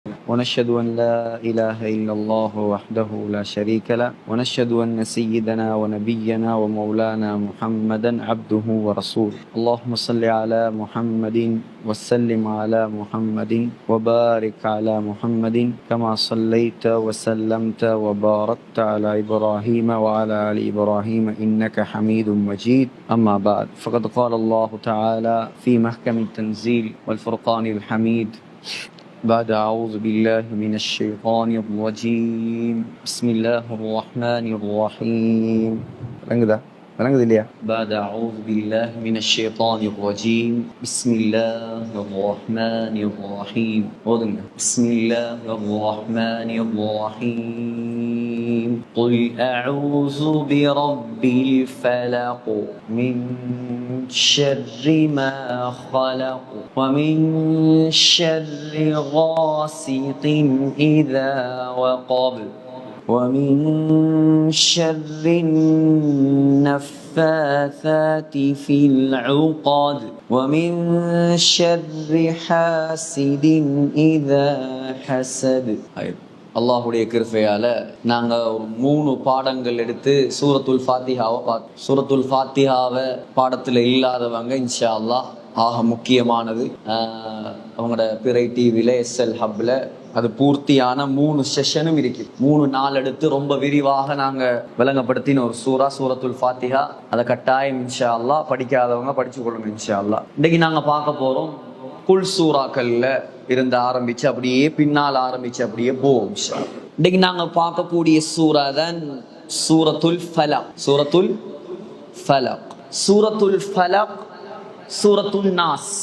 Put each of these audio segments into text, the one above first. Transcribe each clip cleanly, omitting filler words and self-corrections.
ونشهد أن لا إله إلا الله وحده لا شريك له ونشهد أن سيدنا ونبينا ومولانا محمدا عبده ورسوله اللهم صل على محمد وسلم على محمد وبارك على محمد كما صليت وسلمت وباركت على إبراهيم وعلى آل إبراهيم إنك حميد مجيد أما بعد فقد قال الله تعالى في محكم التنزيل والفرقان الحميد بعد أعوذ بالله من الشيطان الرجيم بسم الله الرحمن الرحيم بعد أعوذ بالله من الشيطان الرجيم بسم الله الرحمن الرحيم بسم الله الرحمن الرحيم قل أعوذ برب الفلق من شر ما خلق ومن شر غاسق إذا وقب ومن شر النفاثات في العقد ومن شر حاسد إذا حسد. அல்லாஹுடைய கிருபையால நாங்க ஒரு 3 பாடங்கள் எடுத்து சூரத்துல் ஃபாத்திஹாவை பார்த்தோம். சூரத்துல் ஃபாத்திஹாவை பாடத்துல இல்லாதவங்க இன்ஷா அல்லாஹ் ஆக முக்கியமானது அவங்களோட பிறை டிவில எஸ்எல் ஹப்ல அது பூர்த்தியான 3 செஷனும் இருக்கு. 3 நாள் எடுத்து ரொம்ப விரிவாக நாங்க விளங்கப்படுத்தின ஒரு சூரத்துல் ஃபாத்திஹா. அதை கட்டாயம் இன்ஷா அல்லாஹ் படிக்காதவங்க படிச்சு கொள்ளுங்க இன்ஷா அல்லாஹ். இன்னைக்கு நாங்க பார்க்க போறோம் குல் சூறாக்கள்ல இருந்து ஆரம்பிச்சு அப்படியே பின்னால் ஆரம்பிச்சு அப்படியே போவோம். இன்னைக்கு நாங்க பார்க்கக்கூடிய சூரா தான் சூரத்துல் ஃபலக். சூரத்துல் ஃபலக், சூரத்துல் ஃபலக், சூரத்துல் நாஸ்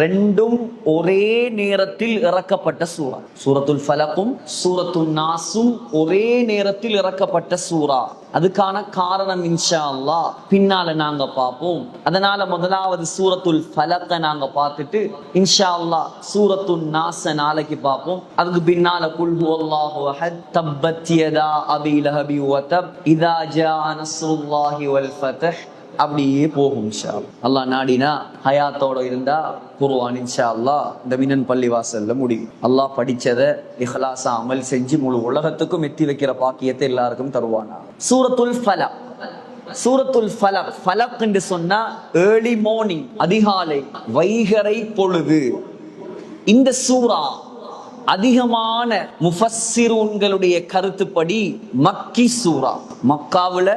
ரெண்டும் ஒரே நேரத்தில் இறக்கப்பட்ட சூரா. சூரத்துல் ஃபலக்கும் சூரத்துல் நாஸும் ஒரே நேரத்தில் இறக்கப்பட்ட சூரா. அதுக்கான காரணம் இன்ஷா அல்லாஹ் பின்னால நாங்க பார்ப்போம். அதனால முதலாவது சூரத்துல் ஃபலக்க நாங்க பார்த்துட்டு இன்ஷா அல்லாஹ் சூரத்துல் நாஸ நாளைக்கு பார்ப்போம். அதுக்கு பின்னால குல் ஹுவல்லாஹு அஹத் தப்பத் யதா அபீ லஹபி வ தப் இதா ஜாஅ நஸ்ருல்லாஹி வல் ஃபத்ஹ் அப்படியே போகும் இன்ஷா அல்லாஹ். அல்லாஹ் நாடினா ஹயாத்தோட இருந்தா குர்ஆன் இன்ஷா அல்லாஹ் இந்த மினன் பள்ளிவாசல்ல முடியும். அல்லாஹ் படிச்சதை இஹ்லாஸா அமல் செஞ்சு முழு உலகத்துக்கும் எத்தி வைக்கிற பாக்கியத்தை எல்லாருக்கும் தருவானா. சூரத்துல் ஃபலக், சூரத்துல் ஃபலக், ஃபலக் என்று சொன்னா ஏர்லி மார்னிங், அதிகாலை, வைகறை பொழுது. இந்த சூரா அதிகமான முஃபஸ்ஸிரூன்களுடைய கருத்துப்படி மக்கி சூரா, மக்காவுல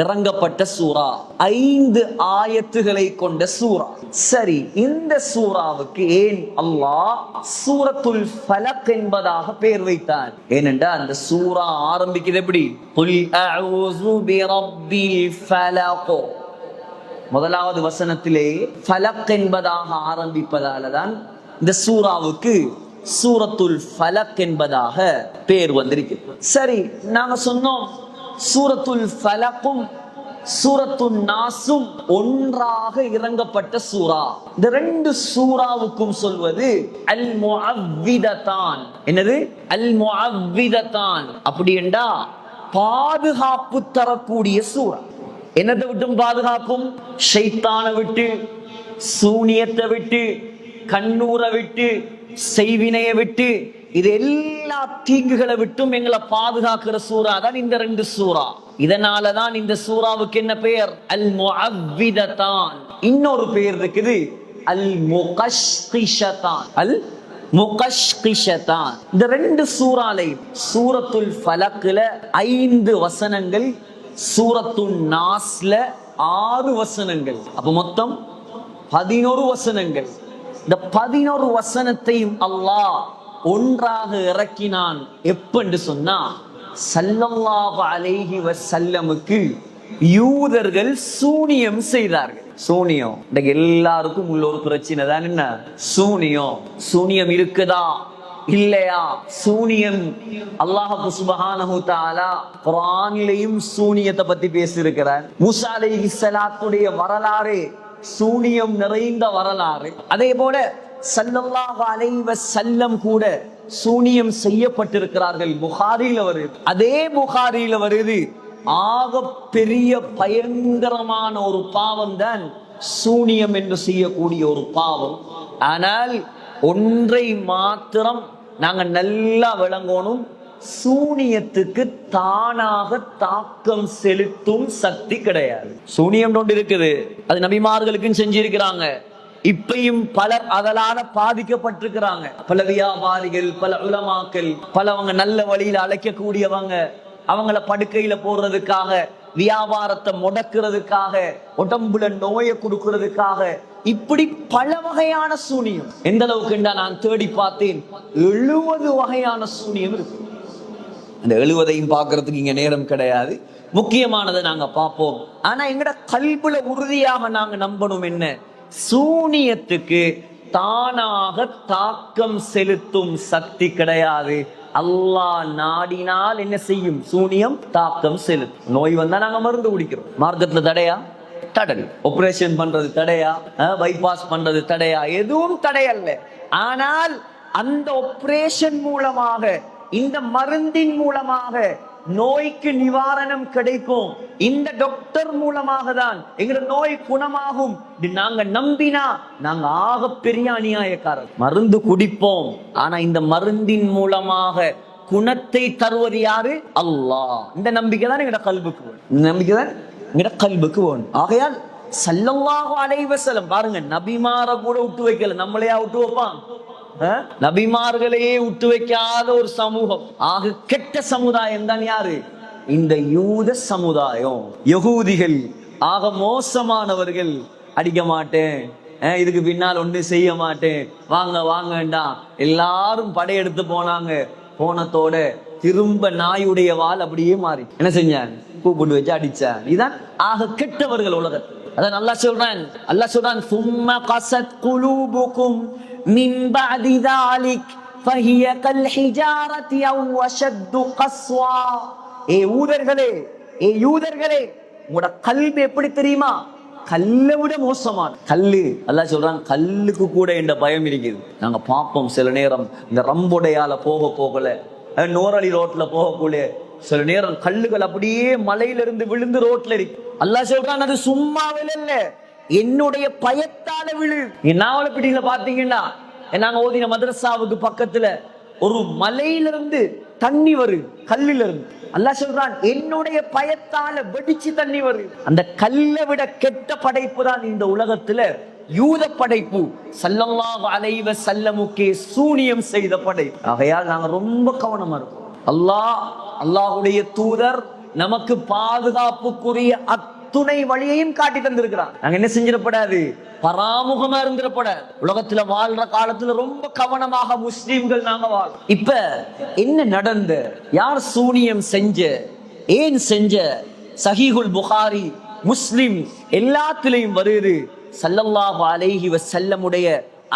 இறங்கப்பட்ட சூரா, 5 ஆயத்துகளை கொண்ட சூரா. சரி, இந்த சூறாவுக்கு ஏன் அல்லாஹ் சூரத்துல் ஃபலக் என்பதாக பெயர் வைத்தான்? ஏனென்றா அந்த சூரா ஆரம்பிக்குது எப்படி? குல் அஊது பிரப்பில் ஃபலக். முதலாவது வசனத்திலே ஃபலக் என்பதாக ஆரம்பிப்பதால தான் இந்த சூறாவுக்கு சூரத்துல் ஃபலக் என்பதாக பெயர் வந்திருக்கிறது. சரி, நாங்க சொன்னோம் சூரத்துல் ஃபலக்கும் சூரத்துல் நாஸும் ஒன்றாக இறங்கப்பட்ட சூரா. இந்த 2 சூறாவுக்கும் சொல்வது அல் முஅவ்விததான். என்னது? அல் முஅவ்விததான். அப்படி என்றா பாதுகாப்பு தரக்கூடிய சூரா. என்னதை விட்டும் பாதுகாக்கும்? ஷைத்தானை விட்டு, சூனியத்தை விட்டு, கண்ணூரை விட்டு, செய்வினையை விட்டு, இது எல்லா தீங்குகளை விட்டும் எங்களை பாதுகாக்கிற சூரா தான் இந்த 2 சூரா. இதனாலதான் இந்த சூறாவுக்கு என்ன பெயர்? அல் முஅவ்விததான். இன்னொரு பெயர் இருக்குது, அல் முகஷ்கிஷதான். அல் முகஷ்கிஷதான். இந்த 2 சூறாலை சூரத்துல் ஃபலக்ல 5 வசனங்கள், சூரத்துல் நாஸ்ல 6 வசனங்கள். அப்ப மொத்தம் 11 வசனங்கள். இந்த 11 வசனத்தையும் அல்லாஹ் ஒன்றாக இறக்கினான். எப்பன்னு சொன்னா ஸல்லல்லாஹு அலைஹி வஸல்லமுக்கு யூதர்கள் சூனியம் செய்தார்கள். சூனியம் இன்னைக்கு எல்லாருக்கும் உள்ள ஒரு பிரச்சனை தான். என்ன சூனியம்? சூனியம் இருக்குதா இல்லையா? சூனியம் அல்லாஹ் சுப்ஹானஹு தஆலா குர்ஆனிலேயும் சூனியத்தை பத்தி பேசியிருக்கிறார். மூஸா அலைஹிஸ்ஸலாத்துடைய வரலாறு சூனியம் நிறைந்த வரலாறு. அதே போல ஸல்லல்லாஹு அலைஹி வஸல்லம் கூட சூனியம் செய்யப்பட்டிருக்கிறார்கள். புகாரில வருது. அதே புகாரில வருது, ஆக பெரிய பயங்கரமான ஒரு பாவம் தான் சூனியம் என்று செய்யக்கூடிய ஒரு பாவம். ஆனால் ஒன்றை மாத்திரம் நாங்க நல்லா விளங்கணும், சூனியத்துக்கு தானாக தாக்கம் செலுத்தும் சக்தி கிடையாது. சூனியம் ஒன்று இருக்குது, அது நபிமார்களுக்கும் செஞ்சிருக்கிறாங்க. இப்பையும் பலர் அதனால பாதிக்கப்பட்டிருக்கிறாங்க. பல வியாபாரிகள், பல உலமாக்கள், பலவங்க நல்ல வழியில அழைக்கக்கூடியவங்க, அவங்கள படுக்கையில போடுறதுக்காக, வியாபாரத்தை முடக்கிறதுக்காக, உடம்புல நோயை கொடுக்கிறதுக்காக, இப்படி பல வகையான சூனியம். எந்த அளவுக்கு நான் தேடி பார்த்தேன், 70 வகையான சூனியம் இருக்கு. அந்த 70ஐயும் பார்க்கறதுக்கு இங்க நேரம் கிடையாது. முக்கியமானதை நாங்க பார்ப்போம். ஆனா எங்கட கல்புல உறுதியாக நாங்க நம்பணும், என்ன, சூனியத்துக்கு தானாக தாக்கம் செலுத்தும் சக்தி கிடையாது. அல்லாஹ் நாடினால் என்ன செய்யும்? சூனியம் தாக்கம் செலுத்தும். நோய் வந்தா நாங்க மருந்து குடிக்கிறோம். மார்க்கத்துல தடையா? தடை. ஆபரேஷன் பண்றது தடையா? பைபாஸ் பண்றது தடையா? எதுவும் தடையல்ல. ஆனால் அந்த ஆபரேஷன் மூலமாக, இந்த மருந்தின் மூலமாக நோய்க்கு நிவாரணம் கிடைக்கும். இந்த டாக்டர் மூலமாக தான் எங்க நோய் குணமாகும். நாங்க நம்பினா நாங்க ஆக பெரிய அநியாயக்காரர். மருந்து குடிப்போம், ஆனா இந்த மருந்தின் மூலமாக குணத்தை தருவது யாரு? அல்லாஹ். இந்த நம்பிக்கை தான் எங்கட கல்புக்கு வேணும். இந்த நம்பிக்கை தான் எங்கட கல்புக்கு வேணும். ஆகையால் ஸல்லல்லாஹு அலைஹி வஸல்லம் பாருங்க, நபிமார கூட விட்டு வைக்கல, நம்மளையா விட்டு வைப்பான்? நபிமார்களையே விட்டு வைக்காத ஒரு சமூகம், ஆக கெட்ட சமுதாயம் தான் யாரு? இந்த யூத சமுதாயம். யகூதிகள் ஆக மோசமானவர்கள். அடிக்க மாட்டேன், இதுக்கு பின்னால் ஒண்ணு செய்ய மாட்டேன், வாங்க வாங்கண்டா, எல்லாரும் படையெடுத்து போனாங்க. போனத்தோட திரும்ப நாயுடைய வால் அப்படியே மாறி என்ன செஞ்சாங்க? கூப்பிட்டு வச்சு அடிச்சாங்க. இதுதான் ஆக கெட்டவர்கள் உலகத்தில். அதான் அல்லாஹ் சொல்றான், அல்லாஹ் சொல்றான், சும்ம கஸத் குலூபுக்கும் மின் பஅதி ذلك فهي كالحجارة أو أشد قسوة. ஏ யூதர்களே, ஏ யூதர்களே, உங்களோட கல்வி எப்படி தெரியுமா? கல்லை விட மோசமான கல்லு. அல்லாஹ் சொல்றான், கல்லுக்கு கூட இந்த பயம் இருக்குது. நாங்க பார்ப்போம் சில நேரம் இந்த ரம்புடையால போகல, நோரளி ரோட்ல போகக்கூடிய சில நேரம் கல்லுகள் அப்படியே மலையிலிருந்து விழுந்து ரோட்ல இருக்கு. அல்லாஹ் சொல்றான், அது சும்மா விழல, என்னுடைய பயத்தால விழு. நாவலப்பிட்டியில பாத்தீங்கன்னா, நாங்க ஓதின மதரசாவுக்கு பக்கத்துல ஒரு மலையிலிருந்து தண்ணி வரும், கல்லில இருந்து. அல்லாஹ் சொல்றான், என்னுடைய பயத்தால வெடிச்சு தண்ணி வரும். அந்த கல்லை விட கெட்ட படைப்பு தான் இந்த உலகத்துல யூத படைப்பு. ஸல்லல்லாஹு அலைஹி வஸல்லமுக்கே சூனியம் செய்த படைப்பு. ஆகையால் நாங்க ரொம்ப கவனமா இருக்கோம். அல்லாஹ்வுடைய தூதர் நமக்கு பாதுகாப்புக்குரிய துணை வழியையும் காட்டி தந்திருக்கிறான். நாங்க என்ன செஞ்சிடப்படாது? பராமுகமா இருந்திடப்படாது. உலகத்துல வாழ்ற காலத்துல ரொம்ப கவனமாக முஸ்லிம்கள் நாங்க வாழ். இப்ப என்ன நடந்த, யார் சூனியம் செஞ்ச, ஏன் செஞ்ச? சஹீஹுல் புகாரி, முஸ்லிம் எல்லாத்திலையும் வருது. ஸல்லல்லாஹு அலைஹி வஸல்லமுடைய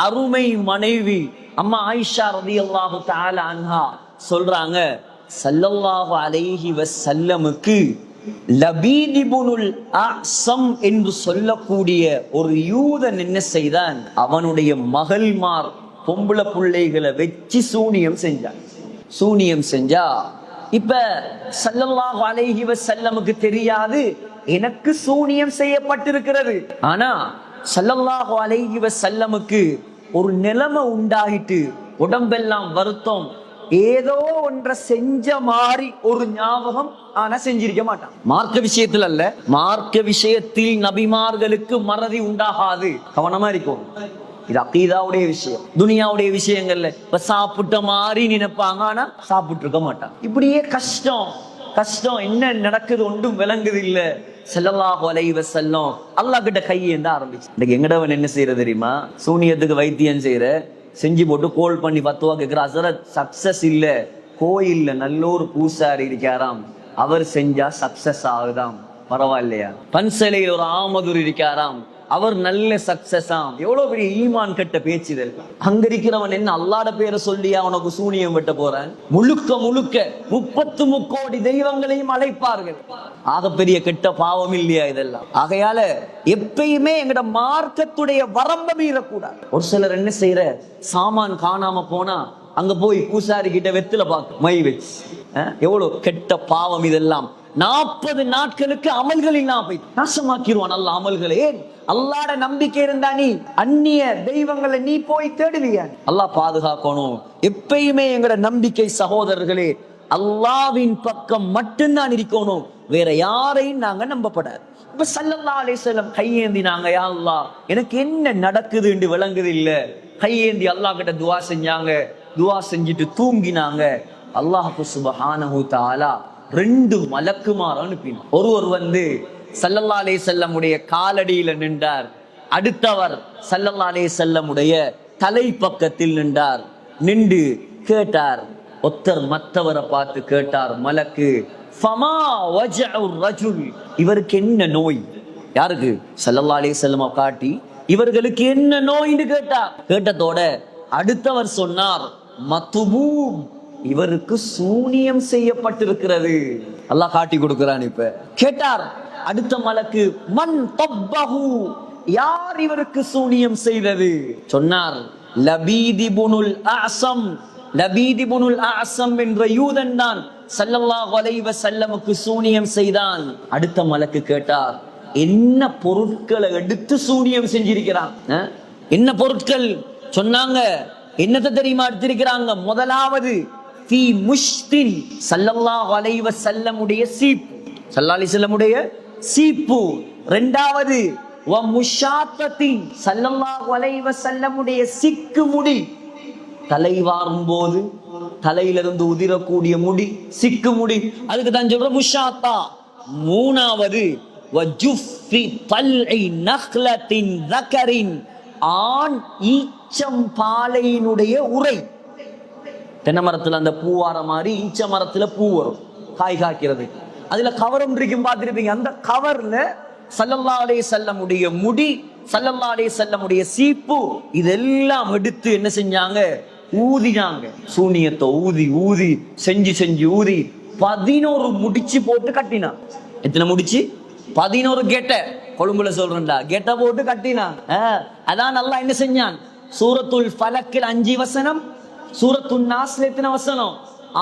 அருமை மனைவி அம்மா ஆயிஷா ரலியல்லாஹு தஆலா அன்ஹா சொல்றாங்க, ஸல்லல்லாஹு அலைஹி வஸல்லமுக்கு லபீத் இப்னுல் அஸம் என்று சொல்லக்கூடிய ஒரு யூதன் என்ன செய்தான்? அவனுடைய மகள்மார் பொம்பளை பிள்ளைகளை வச்சு சூனியம் செஞ்சான். சூனியம் செஞ்சா இப்ப ஸல்லல்லாஹு அலைஹி வஸல்லமுக்கு தெரியாது எனக்கு சூனியம் செய்யப்பட்டிருக்கிறது. ஆனா ஸல்லல்லாஹு அலைஹி வஸல்லமுக்கு ஒரு நிலைமை உண்டாயிட்டு, உடம்பெல்லாம் வருத்தம், ஏதோ ஒன்றை செஞ்ச மாதிரி ஒரு ஞாபகம், ஆனா செஞ்சிருக்க மாட்டான். மார்க்க விஷயத்தில் அல்ல, மார்க்க விஷயத்தில் நபிமார்களுக்கு மறதி உண்டாகாது. கவனமா இருக்கும். இது அகீதாவுடைய விஷயம். துனியாவுடைய விஷயங்கள்ல இப்ப சாப்பிட்ட மாதிரி நினைப்பாங்க, ஆனா சாப்பிட்டு இருக்க மாட்டான். இப்படியே கஷ்டம் கஷ்டம், என்ன நடக்குது ஒன்றும் விளங்குது இல்ல. ஸல்லல்லாஹு அலைஹி வஸல்லம் அல்லாஹ் கிட்ட கையேந்த ஆரம்பிச்சு. இன்னைக்கு எங்கடவன் என்ன செய்யறது தெரியுமா? சூனியத்துக்கு வைத்தியம் செய்யற, செஞ்சு போட்டு கோல் பண்ணி பத்துவா கேட்கிற, அசரத் சக்சஸ் இல்ல, கோயில்ல நல்ல ஒரு பூசாரி இருக்காராம், அவர் செஞ்சா சக்சஸ் ஆகுதாம். பரவாயில்லையா? பன்சலையில் ஒரு ஆமதுர் இருக்காராம், அவர் நல்ல சக்சஸ் ஆம். எவ்வளவு பெரிய ஈமான் கட்ட பேச்சுதல். அங்க இருக்கிறவன் என்ன அல்லாஹ்ட பேரை சொல்லி அவனுக்கு சூனியம் வெட்ட போறான்? முழுக்க முழுக்க 33 கோடி தெய்வங்களையும் அழைப்பார்கள். ஆகப்பெரிய கெட்ட பாவம் இல்லையா இதெல்லாம்? ஆகையால எப்பயுமே எங்கட மார்க்கத்துடைய வரம்பை மீறக்கூடாது. ஒரு சிலர் என்ன செய்யற, சாமான் காணாம போனா அங்க போய் பூசாரி கிட்ட வெத்தில பார்க்க மை வச்சு, எவ்வளவு கெட்ட பாவம் இதெல்லாம். 40 நாட்களுக்கு அமல்கள் இல்லாம போய் நாசமாக்கிடுவான் அல்லாஹ் அமல்களை. ஏன்? அல்லாஹ்ட நம்பிக்கை இருந்தா நீ அந்நிய தெய்வங்களை நீ போய் தேடுவிய. அல்லாஹ் பாதுகாக்கணும். எப்பயுமே எங்களோட நம்பிக்கை சகோதரர்களே அல்லாஹ்வின் பக்கம் மட்டும்தான் இருக்கணும், வேற யாரையும் நாங்க நம்பப்படாது. இப்ப ஸல்லல்லாஹு அலைஹி வஸல்லம் கையேந்தினாங்க, யா அல்லாஹ் எனக்கு என்ன நடக்குது என்று விளங்குது இல்ல. கையேந்தி அல்லாஹ் கிட்ட துஆ செஞ்சாங்க. துஆ செஞ்சுட்டு தூங்கினாங்க. அல்லாஹ் சுப்ஹானஹு தஆலா 2 மலக்குமார் அனுப்பினார். ஒருவர் வந்து ஸல்லல்லாஹு அலைஹி வஸல்லமுடைய காலடியில நின்றார். அடுத்தவர் ஸல்லல்லாஹு அலைஹி வஸல்லமுடைய தலை பக்கத்தில் நின்றார். நின்று கேட்டார். ஒருத்தர் மற்றவரை பார்த்து கேட்டார் மலக்கு, ஃபமா வஜஉ ரஜுல், இவருக்கு என்ன நோய்? யாருக்கு? ஸல்லல்லாஹு அலைஹி வஸல்லம் காட்டி இவர்களுக்கு என்ன நோய்னு கேட்டார். கேட்டதோட அடுத்தவர் சொன்னார், மத்பூப், இவருக்கு சூனியம் செய்யப்பட்டிருக்கிறது. அல்லாஹ் காட்டி கொடுக்கிறான். இப்ப கேட்டார் அடுத்த மலக்கு, மன் தப்பஹு, யார் இவருக்கு சூனியம் செய்தது? சொன்னார், லபீத் இப்னுல் அஸம். லபீத் இப்னுல் அஸம் என்ற யூதன் தான் ஸல்லல்லாஹு அலைஹி வஸல்லமுக்கு சூனியம் செய்தான். அடுத்த மலக்கு கேட்டார், என்ன பொருட்களை எடுத்து சூனியம் செஞ்சிருக்கிறான்? என்ன பொருட்கள் சொன்னாங்க? என்னத்தை தெரியுமா எடுத்திருக்கிறாங்க? முதலாவது ஃபீ முஷ்தின், ஸல்லல்லாஹு அலைஹி வஸல்லமுடைய சீப்பு, ஸல்லல்லாஹு அலைஹி வஸல்லமுடைய சீப்பு. இரண்டாவது வ முஷாத்தத்தின், ஸல்லல்லாஹு அலைஹி வஸல்லமுடைய சிக்கு முடி, தலை வாரும் போது தலையிலிருந்து உதிரக்கூடிய முடி, சிக்கு முடி, அதுக்கு தான் சொல்ற முஷாத்தா. மூணாவது வ ஜுஃபி தல்இ நக்லத்தின் தகரின், ஆண் ஈச்சம் பாலையினுடைய உரை. தென்னை மரத்துல அந்த பூவார மாதிரி ஈச்ச மரத்துல பூ வரும் காய் காய்க்கிறது. அதுல கவர் ஒன்று இருக்கும் பார்த்திருப்பீங்க. அந்த கவர்ல ஸல்லல்லாஹு அலைஹி வஸல்லமுடைய முடி, ஸல்லல்லாஹு அலைஹி வஸல்லமுடைய சீப்பு, இதெல்லாம் எடுத்து என்ன செஞ்சாங்க? ஊதினாங்க. சூனியத்தை ஊதி ஊதி செஞ்சு செஞ்சு ஊதி 11 முடிச்சு போட்டு கட்டினான். எத்தனை முடிச்சு? 11 கெட்ட. கொழும்புல சொல்றா கெட்ட போட்டு கட்டினான். அதான் அல்லாஹ் என்ன செஞ்சான்? சூரத்துல் ஃபலக்கில் 5 வசனம், சூரத்துன் நாஸ்ல எத்தனை வசனம்?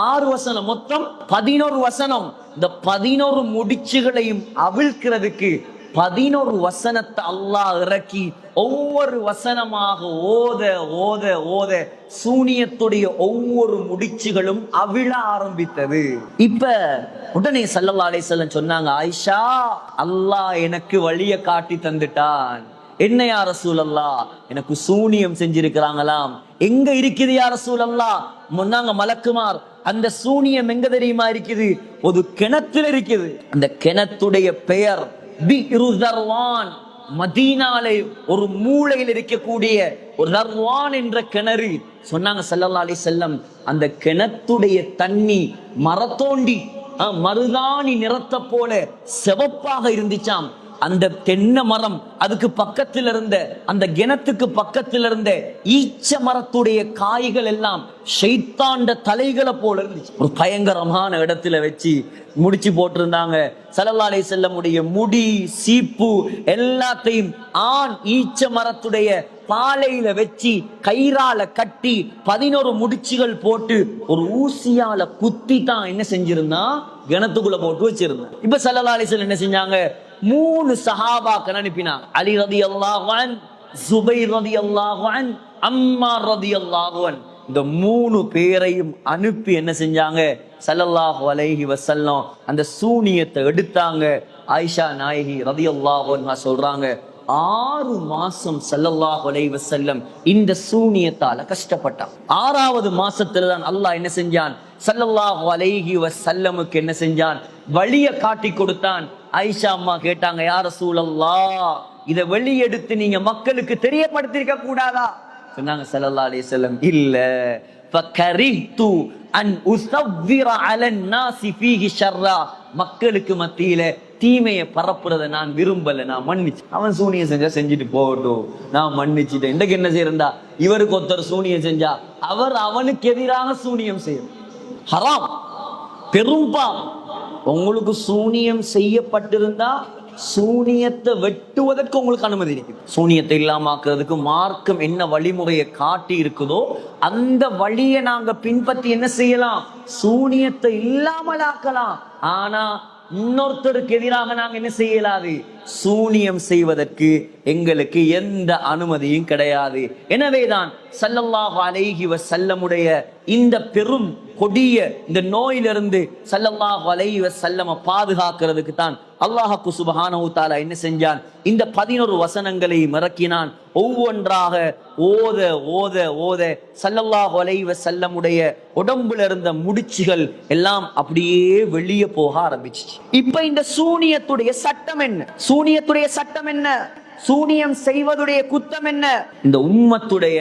6 வசனம், மொத்தம் 11 வசனம். இந்த 11 முடிச்சுகளையும் அவிழ்க்கிறதுக்கு 11 வசனத்தை அல்லாஹ் இறக்கி ஒவ்வொரு வசனமாக ஓத ஓத ஓத சூனியத்துடைய ஒவ்வொரு முடிச்சுகளும் அவிழ ஆரம்பித்தது. இப்ப உடனே ஸல்லல்லாஹு அலைஹி வஸல்லம் சொன்னாங்க, ஆயிஷா, அல்லாஹ் எனக்கு வழியை காட்டி தந்துட்டான். என்ன யா ரசூலல்லாஹ்? எனக்கு சூனியம் செஞ்சிருக்கிறாங்களாம். எங்க இருக்குது யா ரசூலல்லாஹ்? முன்னாங்க மலக்குமார், அந்த சூனியம் எங்க தெரியுமா இருக்குது? ஒரு கிணத்துல இருக்குது. அந்த கிணத்துடைய பெயர் பிஇரு தர்வான். மதீனாலே ஒரு மூலையில் இருக்கக்கூடிய ஒரு தர்வான் என்ற கிணறு. சொன்னாங்க ஸல்லல்லாஹு அலைஹி வஸல்லம், அந்த கிணத்துடைய தண்ணி மரத்தோண்டி மருதாணி நிறத்தை போல சிவப்பாக இருந்துச்சாம். அந்த தென்னை மரம், அதுக்கு பக்கத்தில் இருந்த அந்த கிணத்துக்கு பக்கத்தில் இருந்த ஈச்ச மரத்துடைய காய்கள் எல்லாம் ஷைத்தாண்ட தலைகளை போல இருந்துச்சு. ஒரு பயங்கரமான இடத்துல வச்சு முடிச்சு போட்டிருந்தாங்க. ஸல்லல்லாஹு அலைஹி வஸல்லமுடைய முடி, சீப்பு எல்லாத்தையும் ஆண் ஈச்ச மரத்துடைய பாலையில வச்சு கயிறால கட்டி 11 முடிச்சுகள் போட்டு ஒரு ஊசியால குத்தி தான் என்ன செஞ்சிருந்தா? கிணத்துக்குள்ள போட்டு வச்சிருந்தான். இப்ப ஸல்லல்லாஹு அலைஹி வஸல்லம் என்ன செஞ்சாங்க? 3 சஹாபாக்கள் அனுப்பினாங்க. அலி ரலியல்லாஹு அன்ஹு, ஜுபைர் ரலியல்லாஹு அன்ஹு, அம்மார் ரலியல்லாஹு அன்ஹு. இந்த 3 பேரையும் அனுப்பி என்ன செஞ்சாங்க? ஸல்லல்லாஹு அலைஹி வஸல்லம் அந்த சூனியத்தை எடுத்தாங்க. ஆயிஷா நாயகி ரலியல்லாஹு அன்ஹா சொல்றாங்க, 6 மாசம் ஸல்லல்லாஹு அலைஹி வஸல்லம் இந்த சூனியத்தால கஷ்டப்பட்டான். 6வது மாசத்துல தான் அல்லாஹ் என்ன செஞ்சான்? ஸல்லல்லாஹு அலைஹி வஸல்லமுக்கு என்ன செஞ்சான்? வழிய காட்டி கொடுத்தான். ஆயிஷா அம்மா கேட்டாங்க, யா ரசூலல்லாஹ், இத வெளியெடுத்து நீங்க மக்களுக்கு தெரியப்படுத்திருக்க கூடாதா? சொன்னாங்க ஸல்லல்லாஹு அலைஹி வஸல்லம், இல்ல, ஃபகரிஹ்து அன் உஸவ்விர அலன் நாஸி ஃபீஹி ஷர்ரா, மக்களுக்கு மத்தியில தீமையை பரப்புறத நான் விரும்பல, நான் மன்னிச்சு. அவன் சூனியம் செஞ்சா செஞ்சுட்டு போகட்டும், நான் மன்னிச்சுட்டேன். இன்றைக்கு என்ன செய்யறா? இவருக்கு ஒருத்தர் சூனியம் செஞ்சா அவர் அவனுக்கு எதிராக சூனியம் செய்யும். ஹராம், பெரும்பாலும். உங்களுக்கு சூனியம் செய்யப்பட்டிருந்தா சூனியத்தை வெட்டுவதற்கு உங்களுக்கு அனுமதி இருக்கு. சூனியத்தை இல்லாமக்கிறதுக்கு மார்க்கம் என்ன வழிமுறையை காட்டி இருக்குதோ அந்த வழியை நாங்க பின்பற்றி என்ன செய்யலாம்? சூனியத்தை இல்லாமலாக்கலாம். ஆனா இன்னொருத்தருக்கு எதிராக நாங்க என்ன செய்யலாது, சூனியம் செய்வதற்கு எங்களுக்கு எந்த அனுமதியும் கிடையாது. எனவேதான் ஸல்லல்லாஹு அலைஹி வஸல்லமுடைய இந்த பெரும் கொடிய இந்த நோயிலிருந்து ஸல்லல்லாஹு அலைஹி வஸல்லம பாதுகாக்கிறதுக்கு தான் அல்லாஹ் சுப்ஹானஹு தஆலா என்ன செஞ்சான், இந்த 11 வசனங்களை இறக்கினான். ஒவ்வொன்றாக ஓத ஓத ஓத ஸல்லல்லாஹு அலைஹி வஸல்லமுடைய உடம்புல இருந்த முடிச்சுகள் எல்லாம் அப்படியே வெளியே போக ஆரம்பிச்சு. இப்ப இந்த சூனியத்துடைய சட்டம் என்ன, சூனியத்துடைய சட்டம் என்ன, சூனியம் செய்வதுடைய குத்தம் என்ன, இந்த உம்மத்துடைய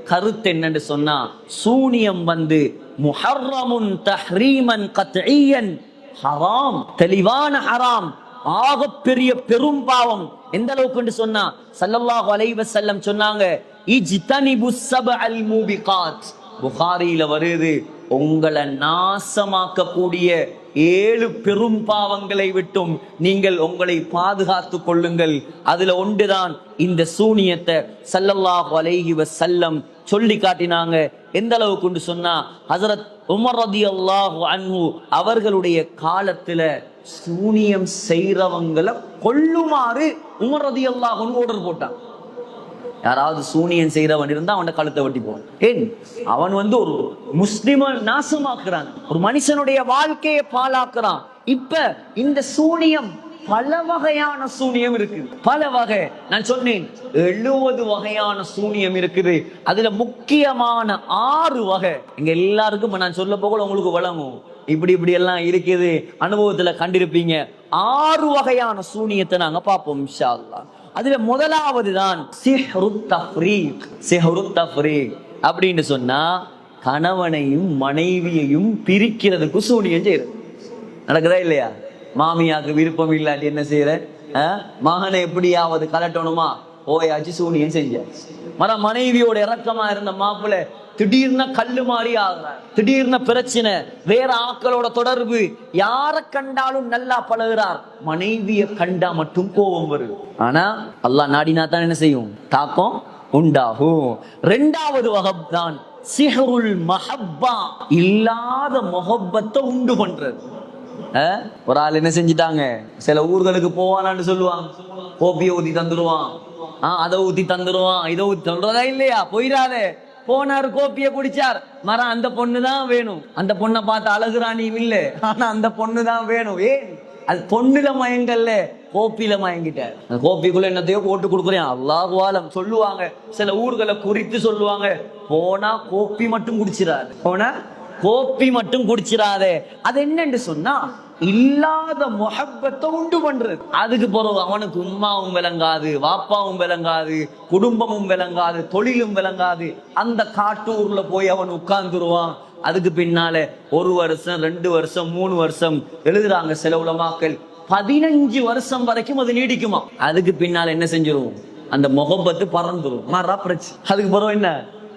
கருத்து என்னன்னு சொன்னா, சூனியம் முஹர்ரமுன் தஹ்ரீமன் கத்இயன், ஹராம், தெளிவான ஹராம், ஆகப்பெரிய பெரும் பாவம். எந்த அளவுக்கு சொன்னா ஸல்லல்லாஹு அலைஹி வஸல்லம் சொன்னாங்க, இஜ்தனிபுஸ் ஸப்அல் மூபிகாத். புகாரியில வருது, உங்களை நாசமாக்கக்கூடிய 7 பெரும் பாவங்களை விட்டும் நீங்கள் உங்களை பாதுகாத்து கொள்ளுங்கள். அதுல ஒன்றுதான் இந்த சூனியத்தை ஸல்லல்லாஹு அலைஹி வஸல்லம் சொல்லி காட்டினாங்க. எந்த அளவுக்கு சொன்னா, ஹஸரத் உமர் ரலியல்லாஹு அன்ஹு அவர்களுடைய காலத்துல சூனியம் செய்றவங்களை கொல்லுமாறு உமர் ரலியல்லாஹு அன்ஹு ஆர்டர் போட்டான். யாராவது சூனியம் செய்யறவன் இருந்தா அவன் கழுத்தை வெட்டி போவான். ஏன்? அவன் ஒரு முஸ்லிம நாசமாக்குறான், ஒரு மனுஷனுடைய வாழ்க்கையை பாழாக்குறான். இப்ப இந்த சூனியம் பல வகையான சூனியம் இருக்குது, பல வகை. நான் சொன்னேன் 70 வகையான சூனியம் இருக்குது. அதுல முக்கியமான 6 வகை எங்க எல்லாருக்கும் நான் சொல்ல போக உங்களுக்கு வழங்கும். இப்படி எல்லாம் இருக்குது, அனுபவத்துல கண்டிருப்பீங்க. 6 வகையான சூனியத்தை நாங்க பார்ப்போம் இன்ஷா அல்லாஹ். அதுல முதலாவது தான் சிஹ்ருத் தஃப்ரீக். சிஹ்ருத் தஃப்ரீக் அப்படின்னு சொன்னா, கணவனையும் மனைவியையும் பிரிக்கிறதுக்கு சூனியம் செய்யறது. நடக்குதா இல்லையா? மாமியாக்கு விருப்பம் இல்லாட்டி என்ன செய்யற, மகனை எப்படியாவது கலட்டணுமா, ஓயாச்சு சூனியம் செஞ்ச. மனைவியோட இறக்கமா இருந்த மாப்பிள்ளை திடீர்னு கல்லு மாறி ஆகுறார், திடீர்னு பிரச்சனை, வேற ஆக்களோட தொடர்பு, யார கண்டாலும் நல்லா பழகுறார், மனைவிய கண்டா மட்டும் கோபம் வருது. ஆனா அல்லாஹ் நாடினா தான் என்ன செய்யும், தாக்கம் உண்டாகும். 2வது வகை தான் சிஹ்ருல் மஹப்பா, இல்லாத முஹப்பத்தை உண்டு பண்றது. ஒரு ஆள் என்ன செஞ்சிட்டாங்க, சில ஊர்களுக்கு போவானான்னு சொல்லுவாங்க, கோப்பிய ஊத்தி தந்துருவான், அதை ஊத்தி தந்துருவான், இதை ஊத்தி சொல்றதா இல்லையா, போயிடாதே. போனாரு, கோப்பிய குடிச்சார், அந்த பொண்ணுதான் வேணும். அந்த பொண்ணை பார்த்து அழகுராணியும் இல்ல, ஆனா அந்த பொண்ணுதான் வேணும். ஏன்? அது பொண்ணுல மயங்கல்ல, கோப்பில மயங்கிட்டார். அந்த கோப்பிக்குள்ள என்னத்தையோ போட்டு கொடுக்குறேன், அல்லாஹு ஆலம் சொல்லுவாங்க. சில ஊர்களை குறித்து சொல்லுவாங்க, போனா கோப்பி மட்டும் குடிச்சிடாது, போனா கோப்பி மட்டும் குடிச்சிடாதே. அது என்னன்னு சொன்னா, இல்லாத முஹப்பத்தை உண்டு பண்றது. அதுக்கு பிறகு அவனுக்கு உம்மாவும் விளங்காது, வாப்பாவும் விளங்காது, குடும்பமும் விளங்காது, தொழிலும் விளங்காது. அந்த காட்டூர்ல போய் அவன் உட்கார்ந்துருவான். அதுக்கு பின்னால 1 வருஷம் 2 வருஷம் 3 வருஷம் எழுதுறாங்க சில உலமாக்கள், 15 வருஷம் வரைக்கும் அது நீடிக்குமா. அதுக்கு பின்னால என்ன செஞ்சிரும், அந்த முஹப்பத்து பறந்துரும், பிரச்சனை. அதுக்கு பிறகு என்ன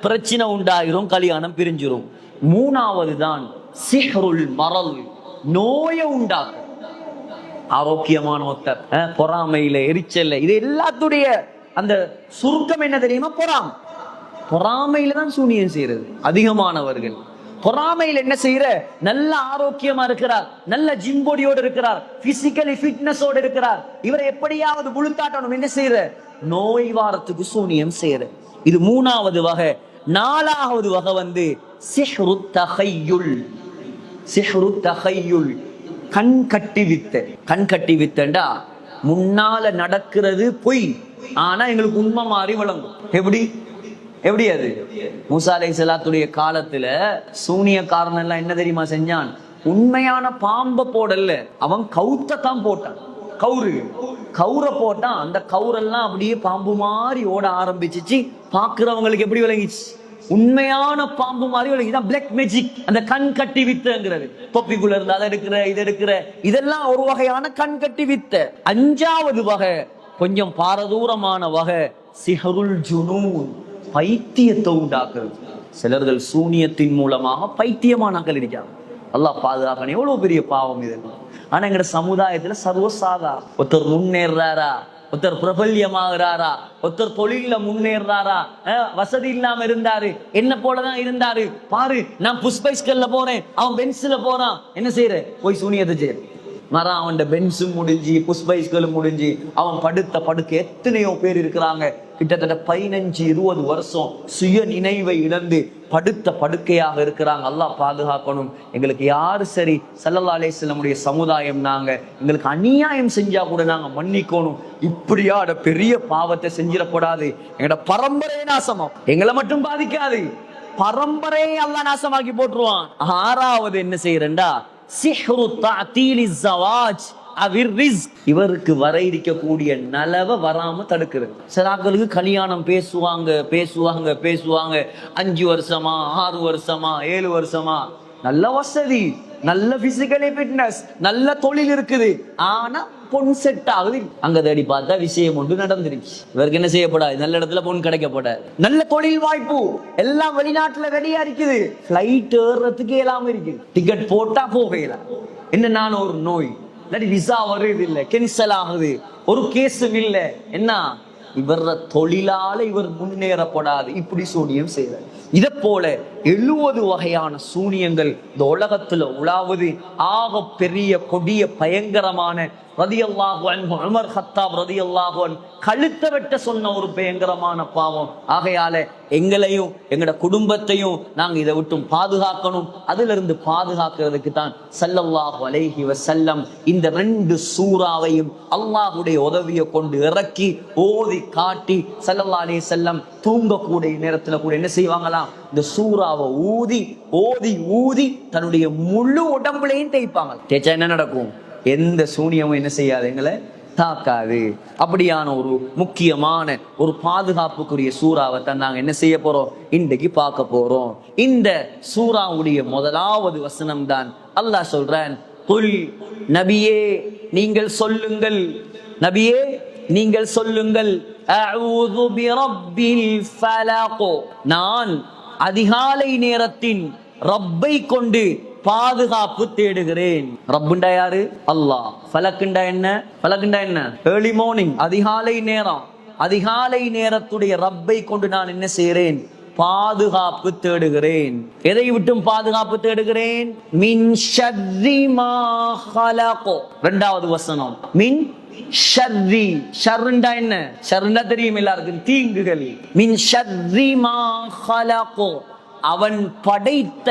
பிரச்சனை உண்டாயிரும், கல்யாணம் பிரிஞ்சிரும். 3வது தான் சிஹ்ருல் மரல், நோயை உண்டாக்கும். ஆரோக்கியமான ஒருத்தர் பொறாமையில, எரிச்சல்ல, இது எல்லாத்துடைய அந்த சுருக்கம் என்ன தெரியுமா, பொறாமையில தான் சூனியம் செய்யறது அதிகமானவர்கள். பொறாமையில் என்ன செய்யற, நல்ல ஆரோக்கியமா இருக்கிறார், நல்ல ஜிம்போடியோடு இருக்கிறார், பிசிக்கலி ஃபிட்னஸோடு இருக்கிறார், இவரை எப்படியாவது புழுத்தாட்டணும், என்ன செய்யற, நோய் வாரத்துக்கு சூனியம் செய்யற. இது 3வது வகை. 4வது வகை சிஹ்ருத் தஹய்யுல். சிஹ்ருத் தஹய்யுல், கண் கட்டி வித்த. கண் கட்டி வித்தண்டா, முன்னால நடக்கிறது பொய், ஆனா எங்களுக்கு உண்மை மாறி வழங்கும். எப்படி அது? மூசா அலைஹிஸ்ஸலாத்துடைய காலத்துல சூனியக்காரன் எல்லாம் என்ன தெரியுமா செஞ்சான், உண்மையான பாம்பை போடல, அவன் கவுத்தான் போட்டான். கவுரை போட்டான். அந்த கவுரெல்லாம் அப்படியே பாம்பு மாதிரி ஓட ஆரம்பிச்சிச்சு. பாக்குறவங்களுக்கு எப்படி விளங்கிச்சு, உண்மையான பாம்பு மாதிரி விளங்கிதான். பிளாக் மேஜிக், அந்த கண் கட்டி வித்தங்கிறது. தொப்பிக்குள்ள இருந்து அதை எடுக்கிற, இது எடுக்கிற, இதெல்லாம் ஒரு வகையான கண் கட்டி வித்த. 5வது வகை கொஞ்சம் பாரதூரமான வகை, சிஹ்ருல் ஜுனூன், பைத்தியத்தை உண்டாக்குறது. சிலர்கள் சூனியத்தின் மூலமாக பைத்தியமானாக்கள் இருக்காங்க. அல்லாஹ் பாதுகாக்கணும். எவ்வளவு பெரிய பாவம் இது. ஆனா எங்கட சமுதாயத்துல சர்வசாதா, ஒருத்தர் முன்னேறாரா, ஒருத்தர் பிரபல்யமாகிறாரா, ஒருத்தர் தொழில முன்னேறாரா, வசதி இல்லாம இருந்தாரு, என்ன போலதான் இருந்தாரு, பாரு நான் புஷ்பைஸ்கல்ல போறேன், அவன் பென்சில போறான், என்ன செய்யற, போய் சூனியத்தை செய்யற. மரம் அவன் பென்ஸும் முடிஞ்சு புஷ்பைஸ்களும் முடிஞ்சு அவன் படுத்த படுக்க எத்தனையோ பேர் இருக்கிறாங்க. கிட்டத்தட்ட 15-20 வருஷம் சுய நினைவை இழந்து படுத்த படுக்கையாக இருக்கிறாங்க. அல்லாஹ் பாதுகாக்கணும். எங்களுக்கு யாரு சரி ஸல்லல்லாஹு அலைஹி வஸல்லம் சமுதாயம் நாங்க எங்களுக்கு அநியாயம் செஞ்சா கூட நாங்க மன்னிக்கணும். இப்படியா பெரிய பாவத்தை செஞ்சிடக்கூடாது. எங்களோட பரம்பரை நாசமா எங்களை மட்டும் பாதிக்காது, பரம்பரையை அல்லாஹ் நாசமாக்கி போட்டுருவான். 6வது என்ன செய்யறேன்டா, சிஹ்ரு தஅதீலி ஸவாஜ் அவிர் ரிஸ்க். இவருக்கு வர இருக்கக்கூடிய நலவை வராம தடுக்கிறது. சிலாக்களுக்கு கல்யாணம் பேசுவாங்க 5 வருஷமா 6 வருஷமா 7 வருஷமா, நல்ல வசதி, நல்ல பிசிக்கலி ஃபிட்னஸ், நல்ல தொழில் இருக்குது, ஆனா பொன் செட் ஆகுது. அங்க தேடி பார்த்தா விஷயம் ஒன்று நடந்துருச்சு. இவருக்கு என்ன செய்யப்படாது, நல்ல இடத்துல பொன் கிடைக்கப்படாது. நல்ல தொழில் வாய்ப்பு எல்லாம் வெளிநாட்டுல ரெடியா இருக்குது, பிளைட் ஏறுறதுக்கு இயலாம இருக்குது, டிக்கெட் போட்டா போகல. என்ன ஒரு நோய், இல்லாட்டி விசா வருது இல்ல, கேன்சல் ஆகுது, ஒரு கேஸும் இல்ல. என்ன இவர தொழிலால இவர் முன்னேறப்படாது. இப்படி சூனியம் செய்யற. இதை போல 70 வகையான சூனியங்கள் இந்த உலகத்துல உலாவது. ஆக பெரிய கொடிய பயங்கரமான ரலியல்லாஹு அன்ஹு உமர் கத்தாப் ரலியல்லாஹு அன்ஹு கழுத்தை வெட்ட சொன்ன ஒரு பயங்கரமான பாவம். ஆகையால எங்களையும் எங்கட குடும்பத்தையும் நாங்க இதை விட்டும் பாதுகாக்கணும். அதுல இருந்து பாதுகாக்கிறதுக்கு தான் ஸல்லல்லாஹு அலைஹி வஸல்லம் இந்த 2 சூறாவையும் அல்லாஹ்வுடைய உதவியை கொண்டு இறக்கி ஓதி காட்டி ஸல்லல்லாஹு அலைஹி வஸல்லம் தூங்கக்கூடிய நேரத்துல கூட என்ன செய்வாங்களாம், இந்த சூறாவை ஊதி ஓதி ஊதி தன்னுடைய முழு உடம்புலையும் தேய்ப்பாங்க. தேய்ச்சா என்ன நடக்கும், எந்த சூனியமும் என்ன செய்யாது, எங்களை தாக்காது. அப்படியான ஒரு முக்கியமான ஒரு பாதுகாப்புக்குரிய சூறாவை தான் நாங்க என்ன செய்ய போறோம், இன்றைக்கு பார்க்க போறோம். இந்த சூறாவுடைய முதலாவது வசனம் தான் அல்லாஹ் சொல்றான், குல் நபியே நீங்கள் சொல்லுங்கள், நபியே நீங்கள் சொல்லுங்கள், அஊது பிரப்பில் ஃபலக், நான் அதிகாலை நேரத்தின் ரப்பை கொண்டு பாதுகாப்பு தேடுகிறேன். ரப்புண்டா யாரு, அல்லாஹ். ஃபலக்குண்டா என்ன, ஃபலக்குண்டா என்ன, ஏர்லி மார்னிங், அதிகாலை நேரம். அதிகாலை நேரத்துடைய ரப்பை கொண்டு நான் என்ன செய்கிறேன், பாதுகாப்பு தேடுகிறேன். எதை விட்டும் பாதுகாப்பு தேடுகிறேன், மின் ஷர்ரி மா ஹலக். இரண்டாவது வசனம், மின் ஷர்ரி. ஷர்ருண்டா என்ன, ஷர்ருண்டா தெரியும் எல்லாருக்கும், தீங்குகள். மின் ஷர்ரி மா ஹலக், அவன் படைத்த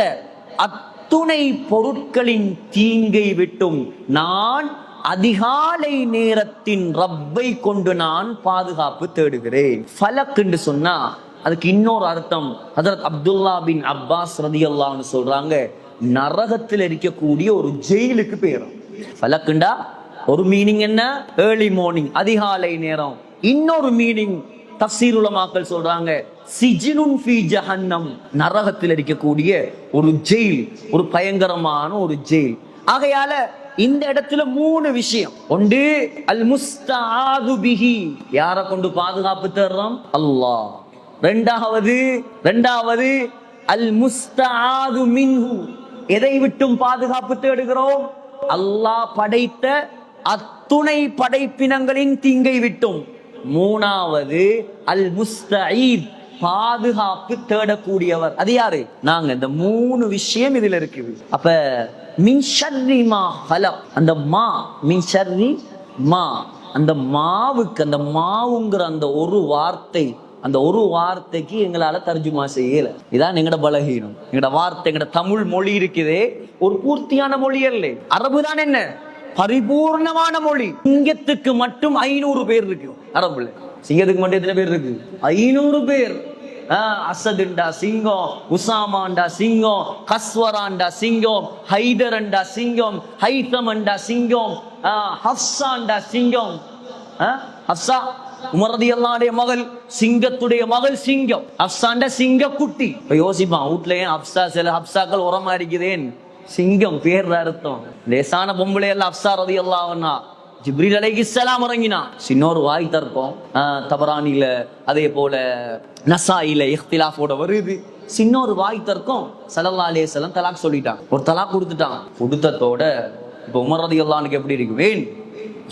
அத்துணை பொருட்களின் தீங்கை விட்டும் நான் அதிகாலை நேரத்தின் ரப்பை கொண்டு நான் பாதுகாப்பு தேடுகிறேன். ஃபலக் என்று சொன்னா அதுக்கு இன்னொரு அர்த்தம் ஹஜ்ரத் அப்துல்லா பின் அப்பாஸ் ரலியல்லாஹு அன்ஹு சொல்றாங்க, நரகத்தில் இருக்கக்கூடிய ஒரு ஜெயிலுக்கு பேரும். ஃபலக்குண்டா ஒரு மீனிங் என்ன, ஏர்லி மார்னிங், அதிகாலை நேரம். இன்னொரு மீனிங் தஃசீர் உலமாக்கள் சொல்றாங்க, சிஜ்னுன் ஃபீ ஜஹன்னம், நரகத்தில் இருக்கக்கூடிய ஒரு ஜெயில், ஒரு பயங்கரமான ஒரு ஜெயில். ஆகையால இந்த இடத்துல 3 விஷயம். ஒன்று அல் முஸ்தஆது பிஹி, யாரை கொண்டு பாதுகாப்பு தேடுறோம், அல்லாஹ். இரண்டாவது அல் முஸ்தஆது மின்ஹு, எதை விட்டும் பாதுகாப்பு தேடுகிறோம், அல்லாஹ் படைத்த அத்துணை படைப்பினங்களின் தீங்கை விட்டும். மூணாவது அல் முஸ்தஈத், பாதுகாப்பு தேடக்கூடியவர். அது யாரு, நாங்க. இந்த 3 விஷயம் இதுல இருக்குது. அப்ப மின் ஷர்ரி மா ஹலக், அந்த மா, மின் ஷர்ரி மா, அந்த மாவுக்கு, அந்த மாவுங்கிற அந்த ஒரு வார்த்தை, அந்த ஒரு வார்த்தைக்கு எங்களால தர்ஜுமா செய்யல. இதான் எங்கட பலகீனம். எங்கட வார்த்தை, எங்கட தமிழ் மொழி இருக்குதே ஒரு பூர்த்தியான மொழி அல்ல. அரபு தான் என்ன பரிபூர்ணமான மொழி. சிங்கத்துக்கு மட்டும் 500 பேர் இருக்கு அரபுல. சிங்கத்துக்கு மட்டும் எத்தனை பேர் இருக்கு, 500 பேர். அசதுண்டா சிங்கம், உசாமாண்டா சிங்கம், கஸ்வராண்டா சிங்கம், ஹைதரண்டா சிங்கம், ஹைதமண்டா சிங்கம், ஹப்சாண்டா சிங்கம். ஹப்சா உமர் ரலியல்லாஹு மகள், சிங்கத்துடைய மகள் சிங்கம். ஹப்சாண்ட சிங்க குட்டி. இப்ப யோசிப்பான், வீட்டுல ஏன் ஹப்சா, சில ஹப்சாக்கள் உரமா இருக்குதேன், சிங்கம் பேர் அர்த்தம். லேசான பொம்பளை எல்லாம் ஹப்சா ரலியல்லாஹு அன்ஹா. ஜிப்ரீல் அலைஹிஸ்ஸலாம் இறங்கினா, சின்னொரு வாய் தர்க்கம். தபரானில அதே போல நசாயில இஹ்திலாஃபோட வருது. சின்னொரு வாய் தர்க்கம். ஸல்லல்லாஹு அலைஹி வஸல்லம் தலாக் சொல்லிட்டான், ஒரு தலாக் கொடுத்துட்டான். கொடுத்ததோட இப்ப உமர் ரலியல்லாஹு அன்ஹுக்கு எப்படி இருக்கு, வேன்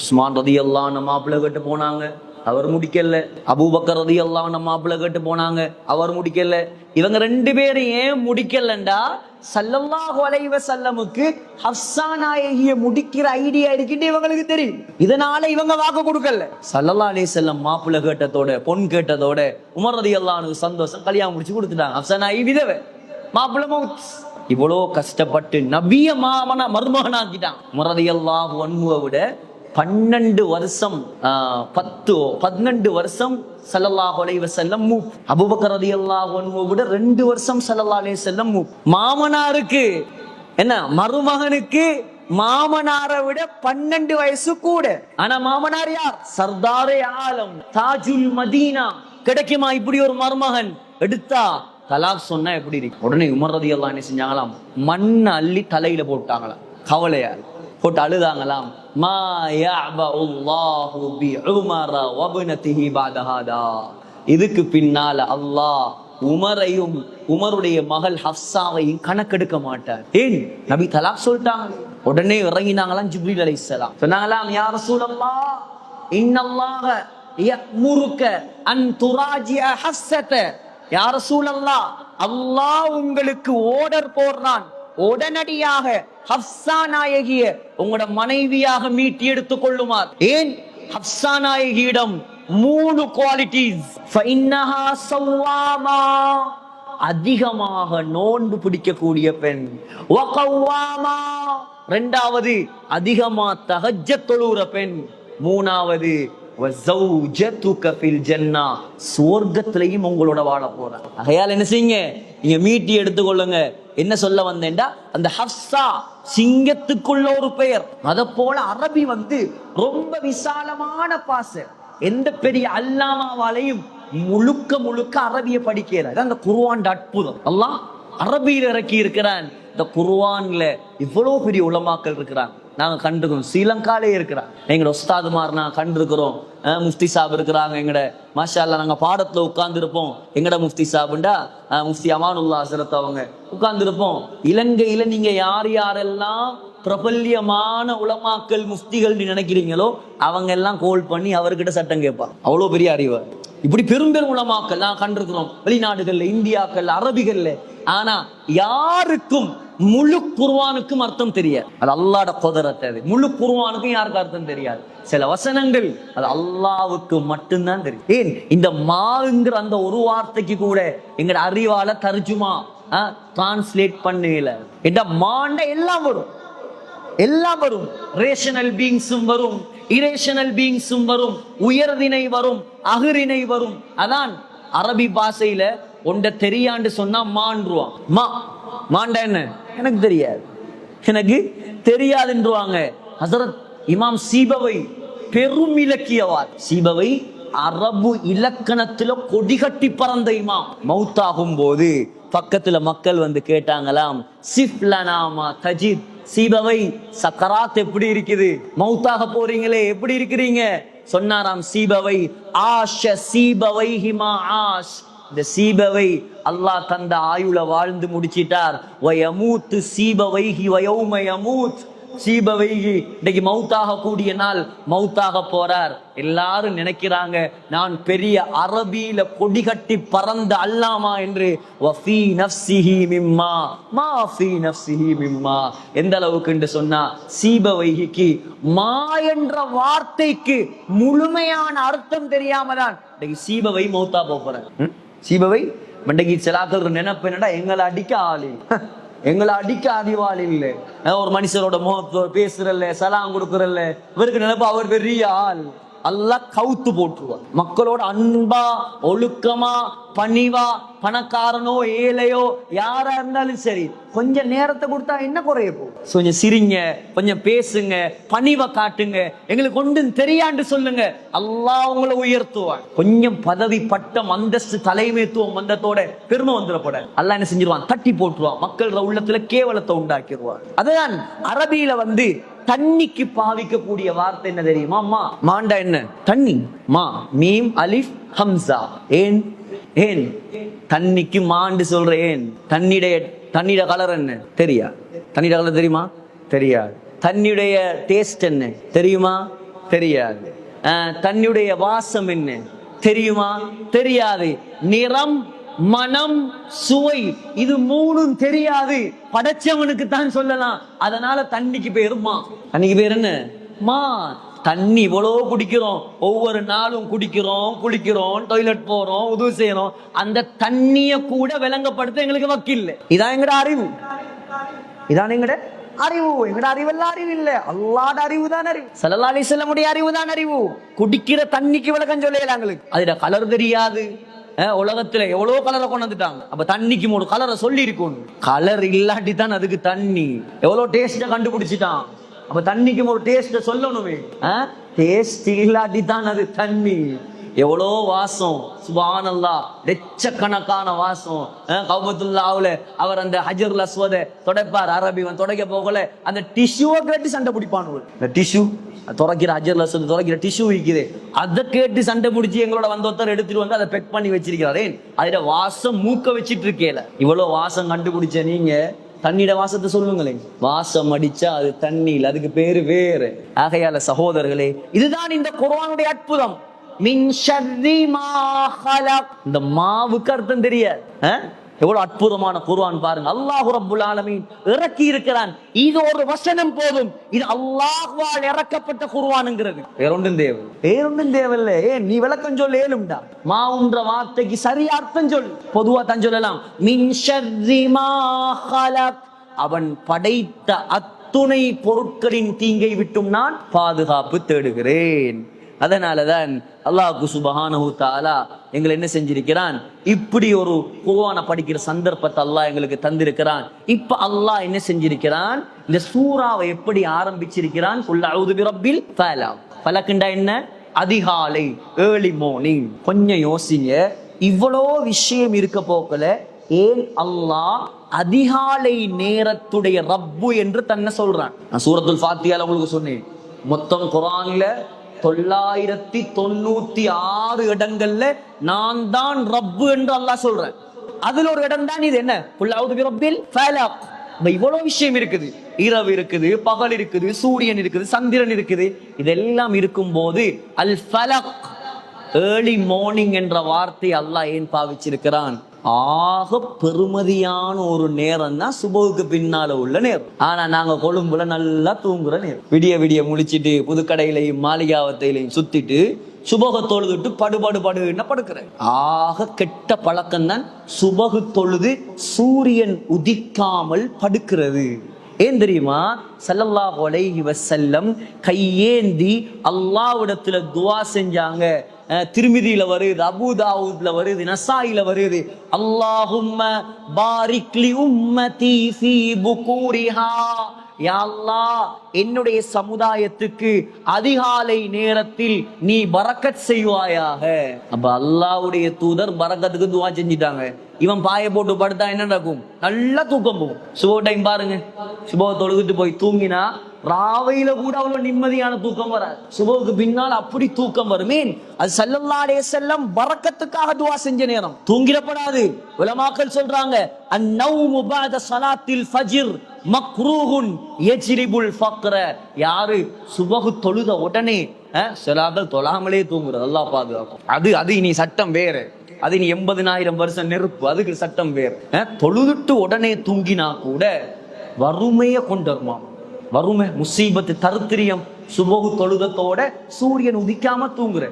உஸ்மான் ரலியல்லாஹு அன்ஹு மாப்பிள்ளை கட்ட போனாங்க. அவர் முடிக்கல. அபூபக்கர் ரலியல்லாஹு அன்ஹு மாப்பிள்ளை கேட்டு போனாங்க, அவர் முடிக்கல. இவங்க 2 பேரும் ஏன் முடிக்கலண்டா, ஸல்லல்லாஹு அலைஹி வஸல்லமுக்கு ஹஃப்ஸா நாயகியை முடிக்கிற ஐடியா இருக்குன்னு இவங்களுக்கு தெரியும். இதனால இவங்க வாக்கு கொடுக்கல. ஸல்லல்லாஹு அலைஹி வஸல்லம் மாப்பிள்ளை கேட்டதோட, பொன் கேட்டதோட உமர் ரலியல்லாஹு அன்ஹு சந்தோஷம், கல்யாணம் முடிச்சு கொடுத்துட்டாங்க. ஹஃப்ஸா நாயகி விதவை, மாப்பிள்ளை மௌத். இவ்வளோ கஷ்டப்பட்டு நபிய மருமகனாக்கிட்டான். உமர் ரலியல்லாஹு அன்ஹுவை விட 12 வருஷம் 12 வருஷம் ஸல்லல்லாஹு அலைஹி வஸல்லம் மூப். அபூபக்கர் ரலியல்லாஹு அன்ஹு விட 2 வருஷம் ஸல்லல்லாஹு அலைஹி வஸல்லம் மூப். மாமனாருக்கு என்ன, மருமகனுக்கு மாமனாரை விட 12 வயசு கூட. ஆனா மாமனார் யார்? சர்தாரே ஆலம், தாஜுல் மதீனா. கிடைக்குமா இப்படி ஒரு மருமகன்? எடுத்தா தலாக் சொன்னா எப்படி இருக்கு? உடனே உமர் ரலியல்லாஹு அன்ஹு என்ன செஞ்சாங்களாம், மண்ணை அள்ளி தலையில போட்டாங்களாம். கவலையால் போட்டு அழுதாங்களாம். மா யஅபுல்லாஹு பி உமர வ இப்னதிஹி பஅத ஹாதா. இதுக்கு பின்னால அல்லாஹ் உமரையும் உமருடைய மகள் ஹஃப்ஸாவையும் கணக்கெடுக்க மாட்டார். ஏன்? நபி தலாக் சொல்லிட்டாங்க. உடனே இறங்கினாங்களாம் ஜிப்ரீல் அலைஹிஸ்ஸலாம். சொன்னாங்களாம், யா ரசூலல்லாஹ் இன்னல்லாஹ யஅமுருக அன் துராஜிஅ ஹஃப்ஸத. யா ரசூலல்லாஹ், அல்லாஹ் உங்களுக்கு ஆர்டர் போடுறான், உடனடியாக ஹஃப்ஸா நாயகியை உங்களோட மனைவியாக மீட்டி எடுத்துக் கொள்ளுமாறு. ஏன்? ஹஃப்ஸா நாயகியிடம் 3 குவாலிட்டிஸ். ஃபஇன்னஹா ஸவ்வாமா, அதிகமாக நோன்பு பிடிக்கக்கூடிய பெண். வகவ்வாமா, 2வது அதிகமா தஹஜ்ஜத் தொழுகிற பெண். 3வது வஸௌஜதுக ஃபில் ஜன்னah, சுவர்க்கத்திலேயும் உங்களோட வாழ போறாங்க. ஆகையால் என்ன செய்யுங்க, நீங்க மீட்டி எடுத்துக்கொள்ளுங்க. என்ன சொல்ல வந்தேன்டா, அந்த ஹஃப்ஸா சிங்கத்துக்குள்ள ஒரு பெயர். அத போல அரபி ரொம்ப விசாலமான பாச. எந்த பெரிய அல்லாமாவாலையும் முழுக்க அரபிய படிக்கிறார். அந்த குர்ஆன் அற்புதம். அல்லாஹ் அரபியில் இறக்கி இருக்கிறான். இந்த குர்ஆன்ல இவ்வளவு பெரிய உலமாக்கள் இருக்கிறாங்க. நாங்க கண்டிருக்கிறோம், ஸ்ரீலங்காலே இருக்கிறாங்க. எங்களோட உஸ்தாதுமார் நான் கண்டிருக்கிறோம். முஃப்தி சாப் இருக்கிறாங்க. எங்கட மாஷா அல்லாஹ் நாங்க பாடத்துல உட்கார்ந்து இருப்போம். எங்கட முஃப்தி சாப்ண்டா முஃப்தி அமானுல்லா ஹஸரத் அவங்க உட்கார்ந்து இருப்போம். இலங்கையில நீங்க யாரெல்லாம் பிரபல்யமான உலமாக்கள் முஃப்திகள் நினைக்கிறீங்களோ அவங்க எல்லாம் கோல் பண்ணி அவர்கிட்ட சட்டம் கேட்பாங்க. அவ்வளவு பெரிய அறிவார். இப்படி பெரும் உலமாக்கள் நான் கண்டிருக்கிறோம், வெளிநாடுகள்ல, இந்தியாக்கள், அரபிகள்ல. ஆனா யாருக்கும் முழு குர்ஆனுக்கும் அர்த்தம் தெரியாது. அது அல்லாஹ்ட குதரத். அது முழு குர்ஆனுக்கும் யாருக்கு அர்த்தம் தெரியாது. சில வசனங்கள் அது அல்லாஹ்வுக்கு மட்டும்தான் தெரியும். ஏன்? இந்த மாங்கிற அந்த ஒரு வார்த்தைக்கு கூட எங்கட அறிவால தர்ஜுமா டிரான்ஸ்லேட் பண்ணல. இந்த மாண்ட எல்லாம் வரும், எல்லாம் வரும். ரேஷனல் பீயிங்ஸும் வரும், இரேஷனல் பீயிங்ஸும் வரும், உயர்திணை வரும், அகிரிணை வரும். அதான் அரபி பாஷையில ஒன்றை தெரியாண்டு சொன்னா மான்றுவான். மாண்டா என்ன எனக்கு தெரியாது, எனக்கு தெரியாதுன்றுவாங்க. ஹஸரத் இமாம் சீபவை பெரும் இலக்கியவார். சீபவை அரபு இலக்கணத்துல கொடிகட்டி பறந்த இமாம். மௌத்தாகும் போது பக்கத்துல மக்கள் கேட்டாங்களாம், சிஃப்லனாமா தஜித். சீபவை சக்கராத் எப்படி இருக்குது, மௌத்தாக போறீங்களே எப்படி இருக்கிறீங்க? சொன்னாராம் சீபவை, ஆஷ சீபவை ஹிமா ஆஷ். இந்த சீபவை அல்லாஹ் தந்த ஆயுள வாழ்ந்து முடிச்சிட்டார். வயமூத்து சீபவைஹி வயௌம யமூத். சீபவைஹி இன்னைக்கு மௌத்தாக கூடிய நாள் மௌத்தாக போறார். எல்லாரும் நினைக்கிறாங்க நான் பெரிய அரபியில கொடிகட்டி பறந்த அல்லாமா என்று. வஃபீ நஃப்ஸிஹி மிம்மா மா ஃபீ நஃப்ஸிஹி மிம்மா. எந்த அளவுக்கு என்று சொன்னா, சீபவைஹிக்கு மா என்ற வார்த்தைக்கு முழுமையான அர்த்தம் தெரியாம தான் இன்னைக்கு சீபவை மௌத்தா போறார். சீபவை மண்டகி செலாக்கள் நினைப்பு என்னடா, எங்களை அடிக்க ஆளு, எங்களை அடிக்க அறிவாள் இல்லை. ஒரு மனுஷரோட முகத்தோட பேசுறல்ல, சலாம் கொடுக்குறல்ல, இவருக்கு நினைப்பா அவர் பெரிய ஆள். அல்லாஹ் கவுத்து போட்டுருவார். மக்களோட அன்பா, ஒழுக்கமா, பணிவா, பணக்காரனோ ஏழையோ யாரா இருந்தாலும் சரி, கொஞ்சம் நேரத்தை கொடுத்தா என்ன குறைய போகும்? கொஞ்சம் சிரிங்க, கொஞ்சம் பேசுங்க, பணிவை காட்டுங்க, எங்களுக்கு ஒன்றும் தெரியாண்டு சொல்லுங்க, அல்லாஹ் உங்களை உயர்த்துவான். கொஞ்சம் பதவி, பட்டம், அந்தஸ்து, தலைமைத்துவம் வந்ததோட பெருமை வந்துடப்பட அல்லாஹ் என்ன செஞ்சிருவான்? தட்டி போட்டுருவான். மக்கள் உள்ளத்துல கேவலத்தை உண்டாக்கிடுவான். அதுதான் அரபியில தண்ணிக்கு பாவிக்கக்கூடிய வார்த்தை என்ன தெரியுமா? மா. மாண்டா என்ன? தண்ணி. மா மீம் அலிஃப் ஹம்சா. ஏன்? ஏன் தண்ணிக்கு மாண்டு சொல்ற? ஏன்? தண்ணிட கலர் என்ன தெரியா? தண்ணிட கலர் தெரியுமா? தெரியாது. தண்ணியுடைய டேஸ்ட் என்ன தெரியுமா? தெரியாது. தன்னுடைய வாசம் என்ன தெரியுமா? தெரியாது. நிறம், மனம், சுவை, இது மூணும் தெரியாது. படைச்சவனுக்கு தான் சொல்லலாம். அதனால தண்ணிக்கு பேரு மா. தண்ணிக்கு பேர் என்ன? மா. தண்ணி இவ்வளோ குடிக்கிறோம், ஒவ்வொரு நாளும் குடிக்கிறோம், குளிக்கிறோம், டாய்லெட் போறோம், உது செய்யறோம். அந்த தண்ணிய கூட விளங்கப்படுத்த எங்களுக்கு வக்கில்லை. இதான் எங்கட அறிவு, இதான் எங்கட அறிவு. எங்கட அறிவெல்லாம் அறிவு இல்ல, அல்லாஹ்வுடைய அறிவு தான் அறிவு. ஸல்லல்லாஹு அலைஹி வஸல்லம் அறிவு தான் அறிவு. குடிக்கிற தண்ணிக்கு விளக்கம் சொல்லல எங்களுக்கு. அதுல கலர் தெரியாது. உலகத்துல எவ்வளவு கலரை கொண்டு வந்துட்டாங்க. அப்ப தண்ணிக்கு மூணு கலரை சொல்லி இருக்கும். கலர் இல்லாட்டி தான் அதுக்கு தண்ணி. எவ்வளவு டேஸ்ட கண்டுபிடிச்சிட்டான். அப்ப தண்ணிக்கு ஒரு டேஸ்ட சொல்லணுமே. டேஸ்ட் இல்லாட்டி தான் அது தண்ணி. எவ்வளோ வாசம், சுப்ஹானல்லாஹ், லட்சக்கணக்கான வாசம். கௌபத்துல்லாஹ்வுல அவர் அந்த ஹஜருல் அஸ்வத தொடைப்பார். அரபிவன் தொடைக்க போகல அந்த டிஷ்யூவை கேட்டு சண்டை பிடிப்பானு. இந்த டிஷ்யூ துறைக்கிற ஹஜருல் அஸ்வத் துறைக்கிற டிஷ்யூ இருக்குது, அதை கேட்டு சண்டை பிடிச்சி எங்களோட வந்து ஒருத்தர் எடுத்துட்டு வந்து அதை பெக் பண்ணி வச்சிருக்கிறாரே. அதுல வாசம் மூக்க வச்சிட்டு இருக்கேல. இவ்வளவு வாசம் கண்டுபிடிச்ச நீங்க தண்ணியோட வாசத்தை சொல்லுங்களேன். வாசம் அடிச்சா அது தண்ணியில், அதுக்கு பேரு வேறு. ஆகையால சகோதரர்களே, இதுதான் இந்த குர்ஆனுடைய அற்புதம். மின் ஷர்ரி மா ஹலக். இந்த மாவுக்கு அர்த்தம் தெரியாது. எவ்வளவு அற்புதமான குர்ஆன் பாருங்க. அல்லாஹ் ரப்புல் ஆலமீன் இறக்கி இருக்கிறான். இது ஒரு வசனம் போதும். இது அல்லாஹ்வால் இறக்கப்பட்ட குர்ஆன்ங்கிறது. வேறொன்றும் தேவையில்ல. ஏன் நீ விளக்கம் சொல்ல ஏழும்டா. மாவுன்ற வார்த்தைக்கு சரியா அர்த்தம் சொல். பொதுவா தான் சொல்லலாம். மின் ஷர்ரி மா ஹலக். அவன் படைத்த அத்துணை பொருட்களின் தீங்கை விட்டும் நான் பாதுகாப்பு தேடுகிறேன். அதனாலதான் அல்லாஹ் சுப்ஹானஹு தஆலா எங்களை என்ன செஞ்சிருக்கிறான், இப்படி ஒரு குர்ஆனை படிக்கிற சந்தர்ப்பத்தை அல்லாஹ் எங்களுக்கு தந்திருக்கிறான். இப்ப அல்லாஹ் என்ன செஞ்சிருக்கிறான், இந்த சூறாவை எப்படி ஆரம்பிச்சிருக்கிறான். குல் அஊது பிரப்பில் ஃபலக். ஃபலக்ண்டா என்ன? அதிகாலை, ஏர்லி மார்னிங். கொஞ்சம் யோசிங்க, இவ்வளோ விஷயம் இருக்க போக்கல ஏன் அல்லாஹ் அதிகாலை நேரத்துடைய ரப்பு என்று தன்னை சொல்றான். நான் சூரத்துல் ஃபாத்திஹால உங்களுக்கு சொன்னேன், மொத்தம் குர்ஆன்ல 996 இடங்கள்ல நான் தான் ரப்பு என்று அல்லாஹ் சொல்றேன். அதுல ஒரு இடம் தான் இது. என்ன? குல் அஊது பிரப்பில் ஃபலக். இவ்வளவு விஷயம் இருக்குது. இரவு இருக்குது, பகல் இருக்குது, சூரியன் இருக்குது, சந்திரன் இருக்குது. இதெல்லாம் இருக்கும் போது அல் ஃபலக், ஏர்லி மார்னிங் என்ற வார்த்தை அல்லாஹ் ஏன் பாவிச்சிருக்கிறான்? ஆக பெருமதியான ஒரு நேரம் தான் சுபவுக்கு பின்னால உள்ள நேரம். ஆனா நாங்க கொழும்புல நல்லா தூங்குற நேரம். விடிய விடிய முழிச்சிட்டு புதுக்கடையிலையும் மாளிகாவத்தையிலையும் சுத்திட்டு சுபக தொழுதுட்டு படுன்னு படுக்கிறேன். ஆக கெட்ட பழக்கம் தான் சுபகு தொழுது சூரியன் உதிக்காமல் படுக்கிறது. ஏன் தெரியுமா? ஸல்லல்லாஹு அலைஹி வஸல்லம் கையேந்தி அல்லாஹ்விடத்துல துஆ செஞ்சாங்க. திருமிதியில வருது, அபூதாவூத்ல வருது, நசாயில வருது. அல்லாஹும்ம பாரிக் லி உம்மதி ஃபீ புகூரிஹா. யா அல்லாஹ், என்னுடைய சமுதாயத்துக்கு அதிகாலை நேரத்தில் நீ பரக்கத் செய்வாயாக. அப்ப அல்லாஹ்வுடைய தூதர் பரக்கத்துக்கு துஆ செஞ்சிட்டாங்க. இவன் பாய போட்டு படுத்தா என்ன நடக்கும்? நல்லா தூக்கம் போகும். சுபோ டைம் பாருங்க, சுபோ தொழுதுட்டு போய் தூங்கினா ராவையில கூட அவ்வளவு நிம்மதியான தூக்கம் வராது. சுபோவுக்கு பின்னால் அப்படி தூக்கம் வருமே. அது ஸல்லல்லாஹு அலைஹி வஸல்லம் பரக்கத்துக்காக துஆ செஞ்ச நேரம். தூங்கிடப்படாது. உலமாக்கள் சொல்றாங்க, அன்-நௌமு பஅத ஸலாத்தில் ஃபஜ்ர் மக்ரூஹுன் யஜ்ரிபுல் ஃபக்ர. யாரு சுபஹ் தொழுத உடனே ஸலாத் தொழாமலே தூங்குறது அல்லாஹ் பாதுகாக்கும். அது இனி சட்டம் வேற. அது இனி 80,000 வருஷம் நெருப்பு. அதுக்கு சட்டம் வேற. தொழுதுட்டு உடனே தூங்கினா கூட வறுமையை கொண்டு வருமா. வறுமை, முசீபத்து, தருத்திரியம். சுபஹ் தொழுதத்தோட சூரியன் உதிக்காம தூங்குற.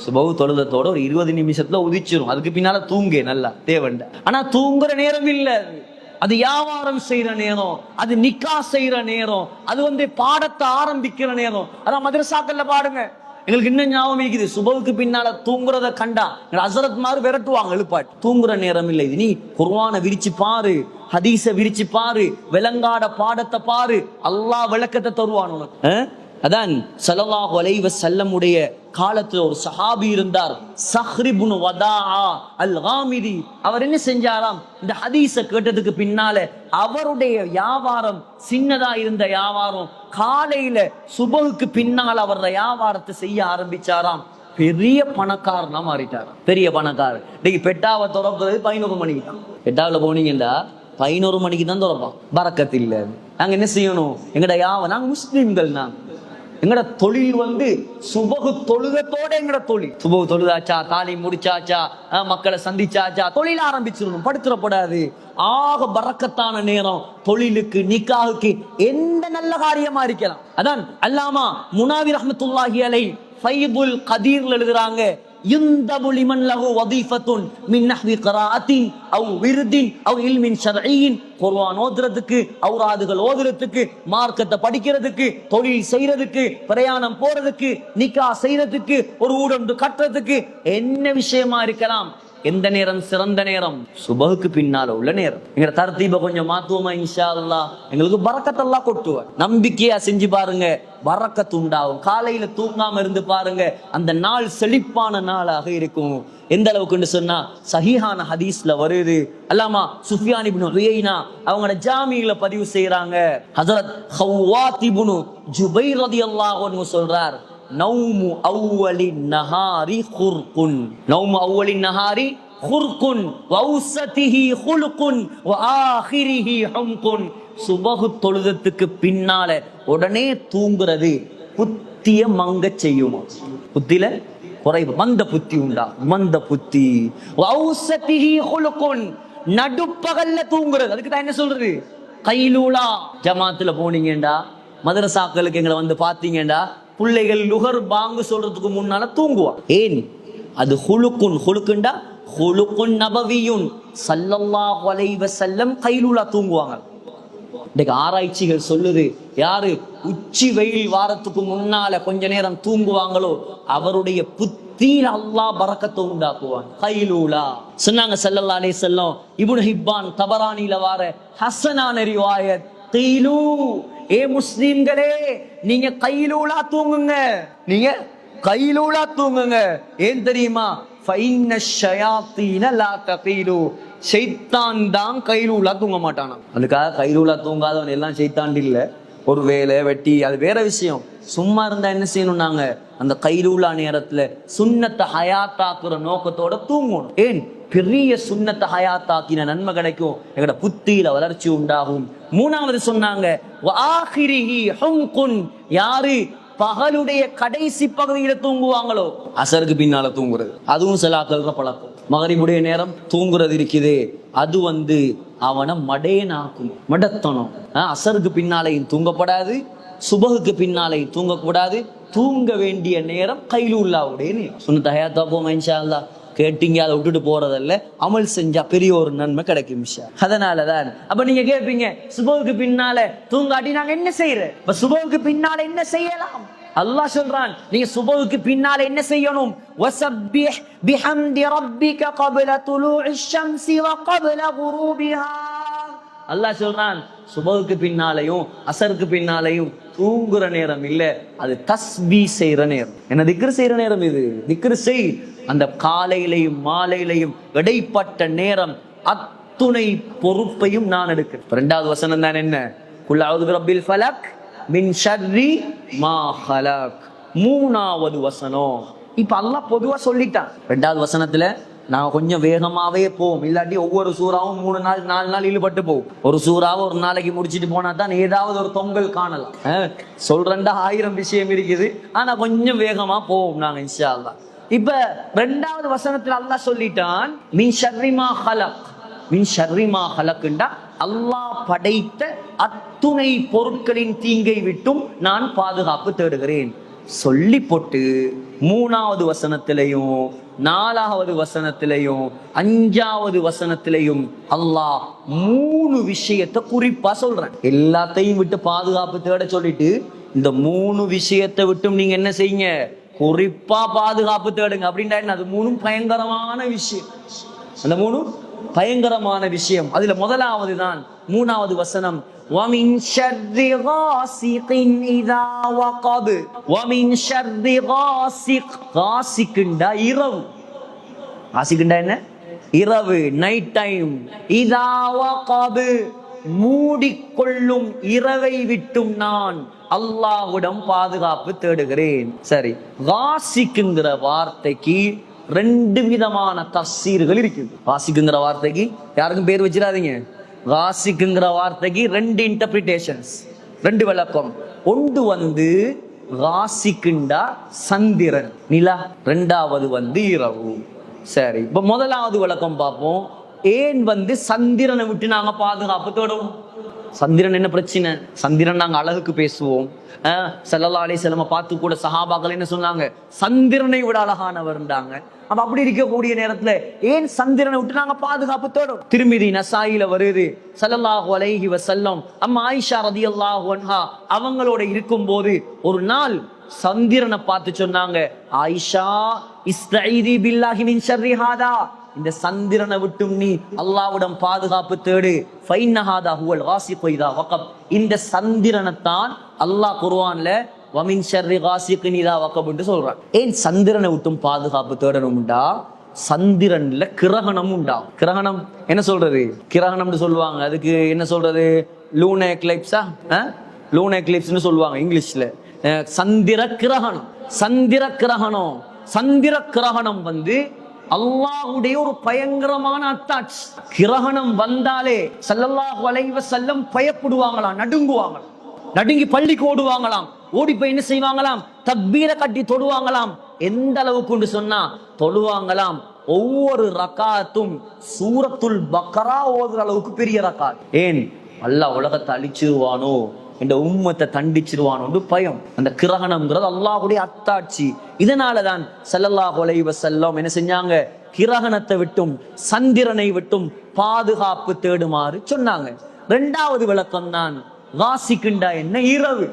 சுபஹ் தொழுதத்தோட ஒரு 20 நிமிஷத்துல உதிச்சிரும். அதுக்கு பின்னால தூங்க நல்லா தேவண்ட. ஆனா தூங்குற நேரம் இல்ல. அது வியாபாரம் செய்யற நேரம், அது நிக்கா செய்யற நேரம், அது பாடத்தை ஆரம்பிக்கிற நேரம். அதான் மதரசாக்கள்ல பாடுங்க. எங்களுக்கு இன்னும் ஞாபகம் இருக்குது, சுபவுக்கு பின்னால தூங்குறத கண்டா ஹஸரத் மாரு விரட்டுவாங்க எழுப்பாட்டு. தூங்குற நேரம் இல்லை. நீ குர்ஆனை விரிச்சு பாரு, ஹதீஸ விரிச்சு பாரு, விளங்காட பாடத்தை பாரு, அல்லாஹ் விளக்கத்தை தருவான் உனக்கு. அதான் ஸல்லல்லாஹு அலைஹி வஸல்லம் உடைய காலத்துல ஒரு சஹாபி இருந்தார், ஸஹ்ர் இப்னு வதாஆ அல்-காமிதி. அவர் என்ன செஞ்சாராம், இந்த ஹதீஸ கேட்டதுக்கு பின்னால அவருடைய வியாபாரம் சின்னதா இருந்த வியாபாரம் காலையில சுபஹுக்கு பின்னால் அவருடைய வியாபாரத்தை செய்ய ஆரம்பிச்சாராம். பெரிய பணக்காரனா மாறிட்டார். பெரிய பணக்காரர். இன்னைக்கு பெட்டாவை திறக்கிறது 11 மணிக்கு தான். பெட்டாவில் போனீங்கன்னா 11 மணிக்கு தான் திறப்போம். பரக்கத்து இல்லை. நாங்க என்ன செய்யணும்? எங்கட நாங்க முஸ்லிம்கள், எங்கட தொழில் சுபகு தொழுகத்தோட எங்கட தொழில். சுபகு தொழுதாச்சா, தாலி முடிச்சாச்சா, மக்களை சந்திச்சாச்சா, தொழில் ஆரம்பிச்சிடணும். படுத்துறப்படாது. ஆக பரக்கத்தான நேரம் தொழிலுக்கு, நிக்காஹுக்கு, எந்த நல்ல காரியமா இருக்கலாம். அதான் அல்லாமா முனாவி ரஹ்மத்துல்லாஹி அலைஹி ஃபைதுல் கதீர்ல எழுதுறாங்க, யுந்தபு லிமன் லஹு வதீஃபத்துன் மின் நஹ்வி க்ராஅத்தின் அவ் விர்தின் அவ் இல்மின் ஷர்ஈன். குர்ஆன் ஓதுறதுக்கு, அவுராதுகள் ஓதுறதுக்கு, மார்க்கத்தை படிக்கிறதுக்கு, தொழில் செய்யறதுக்கு, பிரயாணம் போறதுக்கு, நிக்கா செய்யறதுக்கு, ஒரு ஊடொன்று கட்டுறதுக்கு, என்ன விஷயமா இருக்கலாம். எந்த நேரம் சிறந்த நேரம்? சுபஹுக்கு பின்னால உள்ள நேரம். எங்க தர்தீப கொஞ்சம் மாத்துவோமா இன்ஷா அல்லாஹ். எங்களுக்கு பரக்கத் அல்லாஹ் கொட்டுவார். நம்பிக்கையா செஞ்சு பாருங்க, பரக்கத் உண்டாகும். காலையில தூங்காம இருந்து பாருங்க, அந்த நாள் செழிப்பான நாளாக இருக்கும். எந்த அளவுக்குன்னு சொன்னா சஹீஹான ஹதீஸ்ல வருது. அல்லாமா சுஃபியான் இப்னு உயைனா அவங்களோட ஜாமியில பதிவு செய்யறாங்க. ஹஜரத் ஹவ்வாத் இப்னு ஜுபைர் ரலியல்லாஹு அன்ஹு சொல்றார், நௌமு அவ்வலின் நஹாரி குர்குன். நௌமு அவ்வலின் நஹாரி குர்குன் வௌசதிஹி குல்குன் வஆகிரிஹி ஹம்குன். சுபஹு தொழுதத்துக்கு பின்னால உடனே தூங்குறது புத்திய மங்க செய்யுமா? புத்தில குறைவு, மந்த புத்தி உண்டா? மந்த புத்தி. வௌசதிஹி குல்குன், நடுப்பகல்ல தூங்குறது. அதுக்கு தான் என்ன சொல்றது? கைலூலா. ஜமாத்துல போனீங்கடா, மதரசாக்களுக்கு எங்களை பாத்தீங்கடா, பிள்ளைகள் லுகர் பாங்கு சொல்றதுக்கு முன்னால தூங்குவான். ஏன்? அது ஹுலுக்குன். ஹுலுக்குண்டா ஹுலுக்குன் நபவியுன். ஸல்லல்லாஹு அலைஹி வஸல்லம் கைலூலா தூங்குவாங்க. இன்னைக்கு ஆராய்ச்சிகள் சொல்லுது, யாரு உச்சி வெயில் வாரத்துக்கு முன்னால கொஞ்ச நேரம் தூங்குவாங்களோ அவருடைய புத்தியில் அல்லாஹ் பரக்கத்தை உண்டாக்குவான். கைலூலா சொன்னாங்க ஸல்லல்லாஹு அலைஹி வஸல்லம். இப்னு ஹிப்பான் தபரானில வார ஹஸனான ரிவாயத். கைலூ, ஏ முஸ்லிம்களே, நீங்க கைலூலா தூங்குங்க. நீங்க கைலூலா தூங்குங்க. ஏன் தெரியுமா? ஃபைன்ன ஷயாத்தீன லா தகீலு. ஷைத்தான் தான் கைலூலா தூங்க மாட்டானா. அதுக்காக கைலூலா தூங்காதவன் எல்லாம் ஷைத்தான் இல்ல. ஒரு வேலை வெட்டி அது வேற விஷயம். சும்மா இருந்தா என்ன செய்யணும்? நாங்க அந்த கைலூலா நேரத்துல சுன்னத்தை ஹயாத்தாக்குற நோக்கத்தோட தூங்கணும். ஏன்? பெரிய சுன்னத்தை ஹயாத்தாக்கின நன்மை கிடைக்கும். எங்கட புத்தியில வளர்ச்சி உண்டாகும். மூணாவது சொன்னாங்க, வஆகிரிஹி ஹம்குன். யாரு பகலுடைய கடைசி பகுதியில தூங்குவாங்களோ, அசருக்கு பின்னால தூங்குறது, அதுவும் சிலாக்கள் பழக்கம். மகரிபுடைய நேரம் தூங்குறது இருக்குது, அது அவனை மடேனாக்கும், மடத்தனம். அசருக்கு பின்னாலையும் தூங்கப்படாது, சுபகுக்கு பின்னாலையும் தூங்கக்கூடாது. தூங்க வேண்டிய நேரம் கைலூல்லாவுடைய நேரம். சுன்னத் ஹயாத்தா போமா இன்ஷா அல்லாஹ். கேட்டீங்க, அதை விட்டுட்டு போறதல்ல, அமல் செஞ்சா பெரிய ஒரு நன்மை கிடைக்கும். அதனாலதான் அப்ப நீங்க கேட்பீங்க, சுபவுக்கு பின்னால தூங்காட்டி நாங்க என்ன செய்யறோம்? இப்ப சுபவுக்கு பின்னால என்ன செய்யலாம்? அல்லாஹ் சொல்றான், நீங்க சுபவுக்கு பின்னால என்ன செய்யணும்? வஸப்பிஹ் பிஹம்தி ரப்பிக قبل طلوع الشمس وقبل غروبها. அல்லாஹ் சொல்றான், சுபவுக்கு பின்னாலையும் அசருக்கு பின்னாலையும் தூங்குற நேரம் இல்ல, அது தஸ்பீ செய்யற நேரம். என்ன திக்ர் செய்யற நேரம் இது. திக்ர் செய். அந்த காலையிலையும் மாலையிலையும் இடைப்பட்ட நேரம் அத்துணை பொறுப்பையும் நான் எடுக்கிறேன். இரண்டாவது வசனம் தான் என்ன? குல் அஊது பிரப்பில் ஃபலக் மின் ஷர்ரி மா ஹலக். மூணாவது வசனம். இப்ப அல்லாஹ் பொதுவா சொல்லிட்டான். இரண்டாவது வசனத்துல நாங்க கொஞ்சம் வேகமாவே போவோம், இல்லாட்டி ஒவ்வொரு சூறாவும் 3 நாள் 4 நாள் ஈடுபட்டு போவோம். ஒரு சூறாவை ஒரு நாளைக்கு முடிச்சுட்டு போனா தான் ஏதாவது ஒரு தொங்கல் காணலாம். சொல்றேன்டா 1000 விஷயம் இருக்குது, ஆனா கொஞ்சம் வேகமா போவோம் நாங்க இன்ஷா அல்லாஹ். இப்ப இரண்டாவது வசனத்துல அல்லாஹ் சொல்லிட்டான், மின் ஷர்ரி மா ஹலக். மின் ஷர்ரி மா ஹலக்ண்டா அல்லாஹ் படைத்த அத்துணை பொருட்களின் தீங்கை விட்டும் நான் பாதுகாப்பு தேடுகிறேன் சொல்லி போட்டு, மூணாவது வசனத்திலையும் 4வது வசனத்திலையும் 5வது வசனத்திலையும் அல்லாஹ் 3 விஷயத்தை குறிப்பா சொல்றேன். எல்லாத்தையும் விட்டு பாதுகாப்பு தேட சொல்லிட்டு, இந்த 3 விஷயத்தை விட்டும் நீங்க என்ன செய்யுங்க? குறிப்பா பாதுகாப்பு தேடுங்க. அப்படின்னா அது 3 பயங்கரமான விஷயம். அந்த 3 பயங்கரமான விஷயம். அதுல முதலாவது தான் 3வது வசனம், وَمِنْ شَرِّ غَاسِقٍ إِذَا وَقَبَ. وَمِنْ شَرِّ غَاسِقٍ. غاسقண்டா இரவு. غاسقண்டா என்ன? இரவு, நைட் டைம். إِذَا وَقَبَ, மூடிக்கொள்ளும் இரவை விட்டும் நான் அல்லாஹ்விடம் பாதுகாப்பு தேடுகிறேன். சரி, காசிக்குங்கிற வார்த்தைக்கு 2 விதமான தஃசீர்கள் இருக்குது. காசிக்குங்கிற வார்த்தைக்கு யாருக்கும் பேர் வச்சிடாதீங்க. காசிக்குங்கிற வார்த்தைக்கு 2 இன்டர்பிரிட்டேஷன்ஸ், 2 விளக்கம். ஒன்று ராசிக்குண்டா சந்திரன் நிலா, ரெண்டாவது இரவு. சரி, இப்ப முதலாவது விளக்கம் பார்ப்போம். ஏன் சந்திரனை விட்டு நாங்க பாதுகாப்பு தேடுவோம்? சந்திரன் என்ன பிரச்சனை? சந்திரன் நாங்க அழகுக்கு பேசுவோம். ஸல்லல்லாஹு அலைஹி வஸல்லம் பார்த்து கூட சஹாபாக்கள் என்ன சொன்னாங்க? சந்திரனை விட அழகானவர்ன்றாங்க. அப்ப அப்படி இருக்கக்கூடிய நேரத்துல ஏன் சந்திரனை விட்டு நாங்க பாதுகாப்பு தேடும்? திருமிதி நசாயில வருது, ஸல்லல்லாஹு அலைஹி வஸல்லம் அம்மா ஆயிஷா ரலியல்லாஹு அன்ஹா அவங்களோட இருக்கும்போது ஒரு நாள் சந்திரனை பார்த்து சொன்னாங்க, ஆயிஷா இஸ்தஈதி பில்லாஹி மின் ஷர்ரி ஹாதா, இந்த சந்திரனை விட்டும் நீ அல்லாஹ்விடம் பாதுகாப்பு தேடு. ஃபைன்னஹாதா ஹுவல் காசிகு இதா வகப், இந்த சந்திரனை தான் அல்லாஹ் குர்ஆன்ல வமின் ஷர்ரி காசிகின் இதா வகப் என்று சொல்றான். ஏன் சந்திரனை விட்டும் பாதுகாப்பு தேடணும்டா? சந்திரன்ல கிரகணம் உண்டா. கிரகணம் என்ன சொல்றது? கிரகணம்னு சொல்லுவாங்க. அதுக்கு என்ன சொல்றது? லூனா எக்லிப்ஸா, லூனா எக்லிப்ஸ்னு சொல்லுவாங்க இங்கிலீஷ்ல. சந்திர கிரகணம், சந்திர கிரகணம், சந்திர கிரகணம் அல்லாஹ்வுடைய ஒரு பயங்கரமான அத்தாட்சி. கிரகணம் வந்தாலே ஸல்லல்லாஹு அலைஹி வஸல்லம் பயப்படுவாங்களாம், நடுங்குவாங்களாம், நடுங்கி பள்ளிக்கு ஓடுவாங்களாம். ஓடி போய் என்ன செய்வாங்களாம்? தக்பீரை கட்டி தொடுவாங்களாம். எந்த அளவுக்கு சொன்னா தொழுவாங்களாம், ஒவ்வொரு ரக்காத்தும் சூரத்துல் பக்ரா ஓதுற அளவுக்கு பெரிய ரக்காத். ஏன்? அல்லாஹ் உலகத்தை அழிச்சிருவானோ, இந்த உம்மத்தை தண்டிச்சிருவானோன்னு பயம். அந்த கிரகணம்ங்கிறது அல்லாஹ்வுடைய அத்தாட்சி. இதனாலதான் ஸல்லல்லாஹு அலைஹி வஸல்லம் என்ன செஞ்சாங்க? கிரகணத்தை விட்டும் சந்திரனை விட்டும் பாதுகாப்பு தேடுமாறு சொன்னாங்க. இரண்டாவது விளக்கம் தான் காசிக்குண்டா என்ன? இரவு.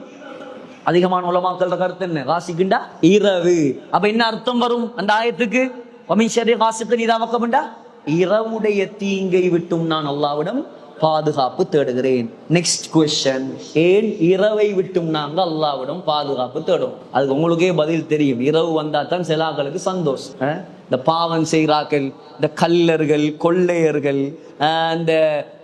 அதிகமான உலமாக்களோட கருத்து என்ன? காசிக்குண்டா இரவு. அப்ப என்ன அர்த்தம் வரும் அந்த ஆயத்துக்கு? வமின் ஷர்ரி காசிகின் இதா வகப், இரவுடைய தீங்கை விட்டும் நான் அல்லாஹ்விடம் பாதுகாப்பு தேடுகிறேன். நெக்ஸ்ட் क्वेश्चन, ஏன் இரவை விட்டும் நாங்க அல்லாஹ்விடம் பாதுகாப்பு தேடும்? அதுக்கு உங்களுக்கே பதில் தெரியும். இரவு வந்தா தான் சிலாக்களுக்கு சந்தோஷம். இந்த பாவம் செய்கிறார்கள், இந்த கல்லர்கள், கொள்ளையர்கள், அந்த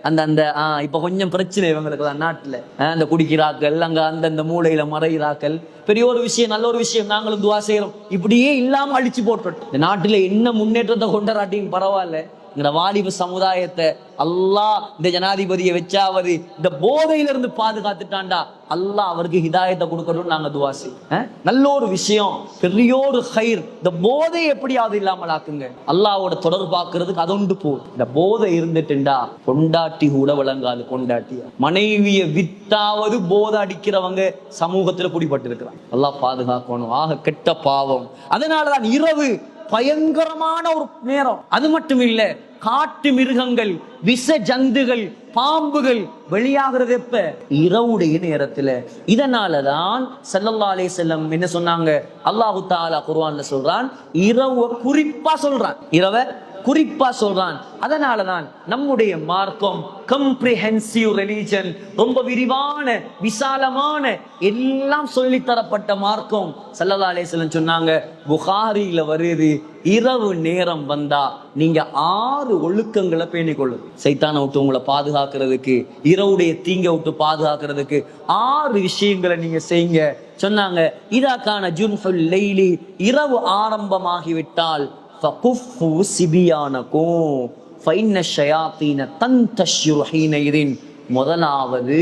அந்த அந்த இப்ப கொஞ்சம் பிரச்சனை இவங்களுக்கு தான் நாட்டுல. அந்த குடிக்கிறார்கள், அங்க அந்தந்த மூளையில மறைகிறார்கள். பெரிய ஒரு விஷயம், நல்ல ஒரு விஷயம், நாங்களும் துவா செய்யறோம். இப்படியே இல்லாம அழிச்சு போட்டு இந்த நாட்டுல என்ன முன்னேற்றத்தை கொண்டாட்டியும் பரவாயில்ல, இந்த வாலிப சமுதாயத்தை அல்லாஹ் இந்த ஜனாதிபதியை வச்சாவது இந்த போதையிலிருந்து பாதுகாத்துட்டான்டா, அல்லாஹ் அவருக்கு ஹிதாயத்தை கொடுக்கணும்னு நாங்க துவா செய்வோம். நல்ல ஒரு விஷயம், பெரிய ஒரு ஹைர். இந்த போதை எப்படியாவது இல்லாமல் ஆக்குங்க. அல்லாஹ்வோட தொடர்பாக்குறதுக்கு அதொண்டு போதும். இந்த போதை இருந்துட்டுண்டா கொண்டாட்டி கூட விளங்காது. கொண்டாட்டிய மனைவிய வித்தாவது போதை அடிக்கிறவங்க சமூகத்துல பிடிபட்டு இருக்கிறாங்க. அல்லாஹ் பாதுகாக்கணும். ஆக கெட்ட பாவம். அதனாலதான் இரவு பயங்கரமான ஒரு நேரம். அது மட்டும் இல்ல, காட்டு மிருகங்கள், விஷ ஜந்துகள், பாம்புகள் வெளியாகிறது எப்ப? இரவுடைய நேரத்துல. இதனாலதான் ஸல்லல்லாஹு அலைஹி வஸல்லம் என்ன சொன்னாங்க? அல்லாஹ் தஆலா குர்ஆன்ல சொல்றான், இரவு குறிப்பா சொல்றான், இரவை குறிப்பா சொல்றான். அதனாலதான் நம்முடைய மார்க்கம் கம்ப்ரிஹென்சிவ் ரிலிஜன், ரொம்ப விரிவான விசாலமான எல்லாம் சொல்லித்தரப்பட்ட மார்க்கம். ஸல்லல்லாஹு அலைஹி வஸல்லம் சொன்னாங்க, புகாரியில வருது, இரவு நேரம் வந்தா நீங்க 6 ஒழுக்கங்களை பேணிக்கொள்ளும். சைத்தானை விட்டு உங்களை பாதுகாக்கிறதுக்கு, இரவுடைய தீங்க விட்டு பாதுகாக்கிறதுக்கு 6 விஷயங்களை நீங்க செய்யுங்க சொன்னாங்க. இதாக்கான ஜுன்ஹுல் லைலி, இரவு ஆரம்பமாகிவிட்டால் ஃபகுஃபு சிபியானகும் ஃபைன்ன ஷயாத்தீன தன்தஷ்ரு ஹீனைதின். முதலாவது,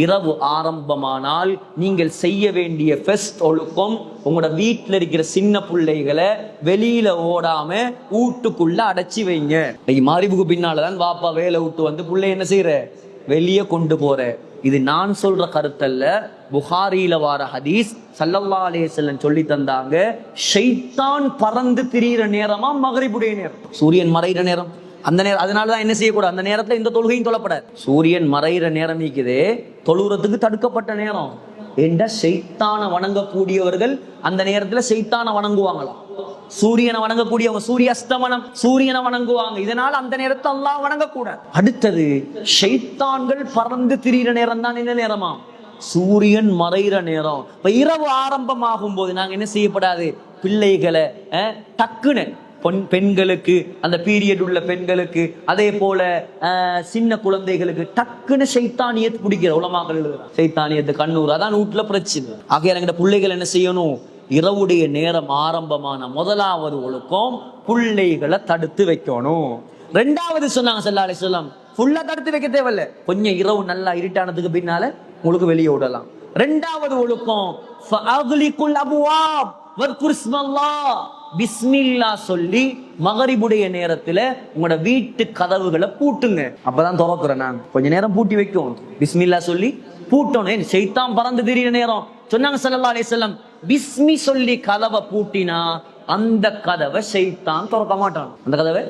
இரவு ஆரம்பமானால் நீங்கள் செய்ய வேண்டிய ஃபர்ஸ்ட் ஒழுக்கம், உங்களோட வீட்டில் இருக்கிற சின்ன பிள்ளைகளை வெளியில ஓடாம வீட்டுக்குள்ள அடைச்சி வைங்க. மாரிபுக்கு பின்னால்தான் வாப்பா வேலை விட்டு பிள்ளை என்ன செய்யற? வெளியே கொண்டு போற. இது நான் சொல்ற கருத்தல்ல, புகாரியில வார ஹதீஸ். ஸல்லல்லாஹு அலைஹி வஸல்லம் சொல்லி தந்தாங்க, ஷைத்தான் பறந்து திரியிற நேரமா மக்ரிபுடைய நேரம், சூரியன் மறைகிற நேரம். அந்த நேரம், அதனாலதான் என்ன செய்யக்கூடாது? அந்த நேரத்துல இந்த தொழுகையும் தொழப்படாது. சூரியன் மறைகிற நேரம் நீக்குது, தொழுறதுக்கு தடுக்கப்பட்ட நேரம். என்ற ஷைத்தான வணங்கக்கூடியவர்கள் அந்த நேரத்துல ஷைத்தான வணங்குவாங்களாம். சூரியனை வணங்கக்கூடியவங்க சூரிய அஸ்தமனம் சூரியனை வணங்குவாங்க. இதனால அந்த நேரத்தை அல்லாஹ் வணங்கக்கூடாது. அடுத்தது, ஷைத்தான்கள் பறந்து திரியிற நேரம் தான் என்ன நேரமா? சூரியன் மறைகிற நேரம். இப்ப இரவு ஆரம்பமாகும் போது நாங்க என்ன செய்யப்படாது? பிள்ளைகளை டக்குன்னு பெண்களுக்கு, அந்த பீரியட் உள்ள பெண்களுக்கு, அதே போல சின்ன குழந்தைகளுக்கு டக்குன்னு ஷைத்தானியத்து பிடிக்கிற உலமாக்கள் எழுதுறாங்க. ஷைத்தானியத்து கண்ணூர், அதான் வீட்டுல பிரச்சனை. ஆகையால எங்க பிள்ளைகள் என்ன செய்யணும்? இரவுடைய நேரம் ஆரம்பமான முதலாவது ஒழுக்கம், பிள்ளைகளை தடுத்து வைக்கணும். ரெண்டாவது சொன்னாங்க ஸல்லல்லாஹு அலைஹி வஸல்லம், ஃபுல்லா தடுத்து வைக்க தேவையில்ல, கொஞ்சம் இரவு நல்லா இருட்டானதுக்கு பின்னால உங்களுக்கு வெளியே விடலாம். ரெண்டாவது ஒழுக்கம், ஃபஅக்லிகுல் அப்வாப் வத்குர் இஸ்மல்லாஹ், பிஸ்மில்லாஹ் சொல்லி மகரிபுடைய நேரத்துல உங்களோட வீட்டு கதவுகளை பூட்டுங்க. அப்பதான் திறக்கிறேன். நான் கொஞ்ச நேரம் பூட்டி வைக்கும், பிஸ்மில்லாஹ் சொல்லி பூட்டணும். ஷைத்தான் பறந்து திரியிற நேரம் சொன்னாங்க ஸல்லல்லாஹு அலைஹி வஸல்லம், பிஸ்மி சொல்லி கதவை பூட்டினா அந்த கதவை ஷைத்தான் திறக்க மாட்டான். அந்த கதவை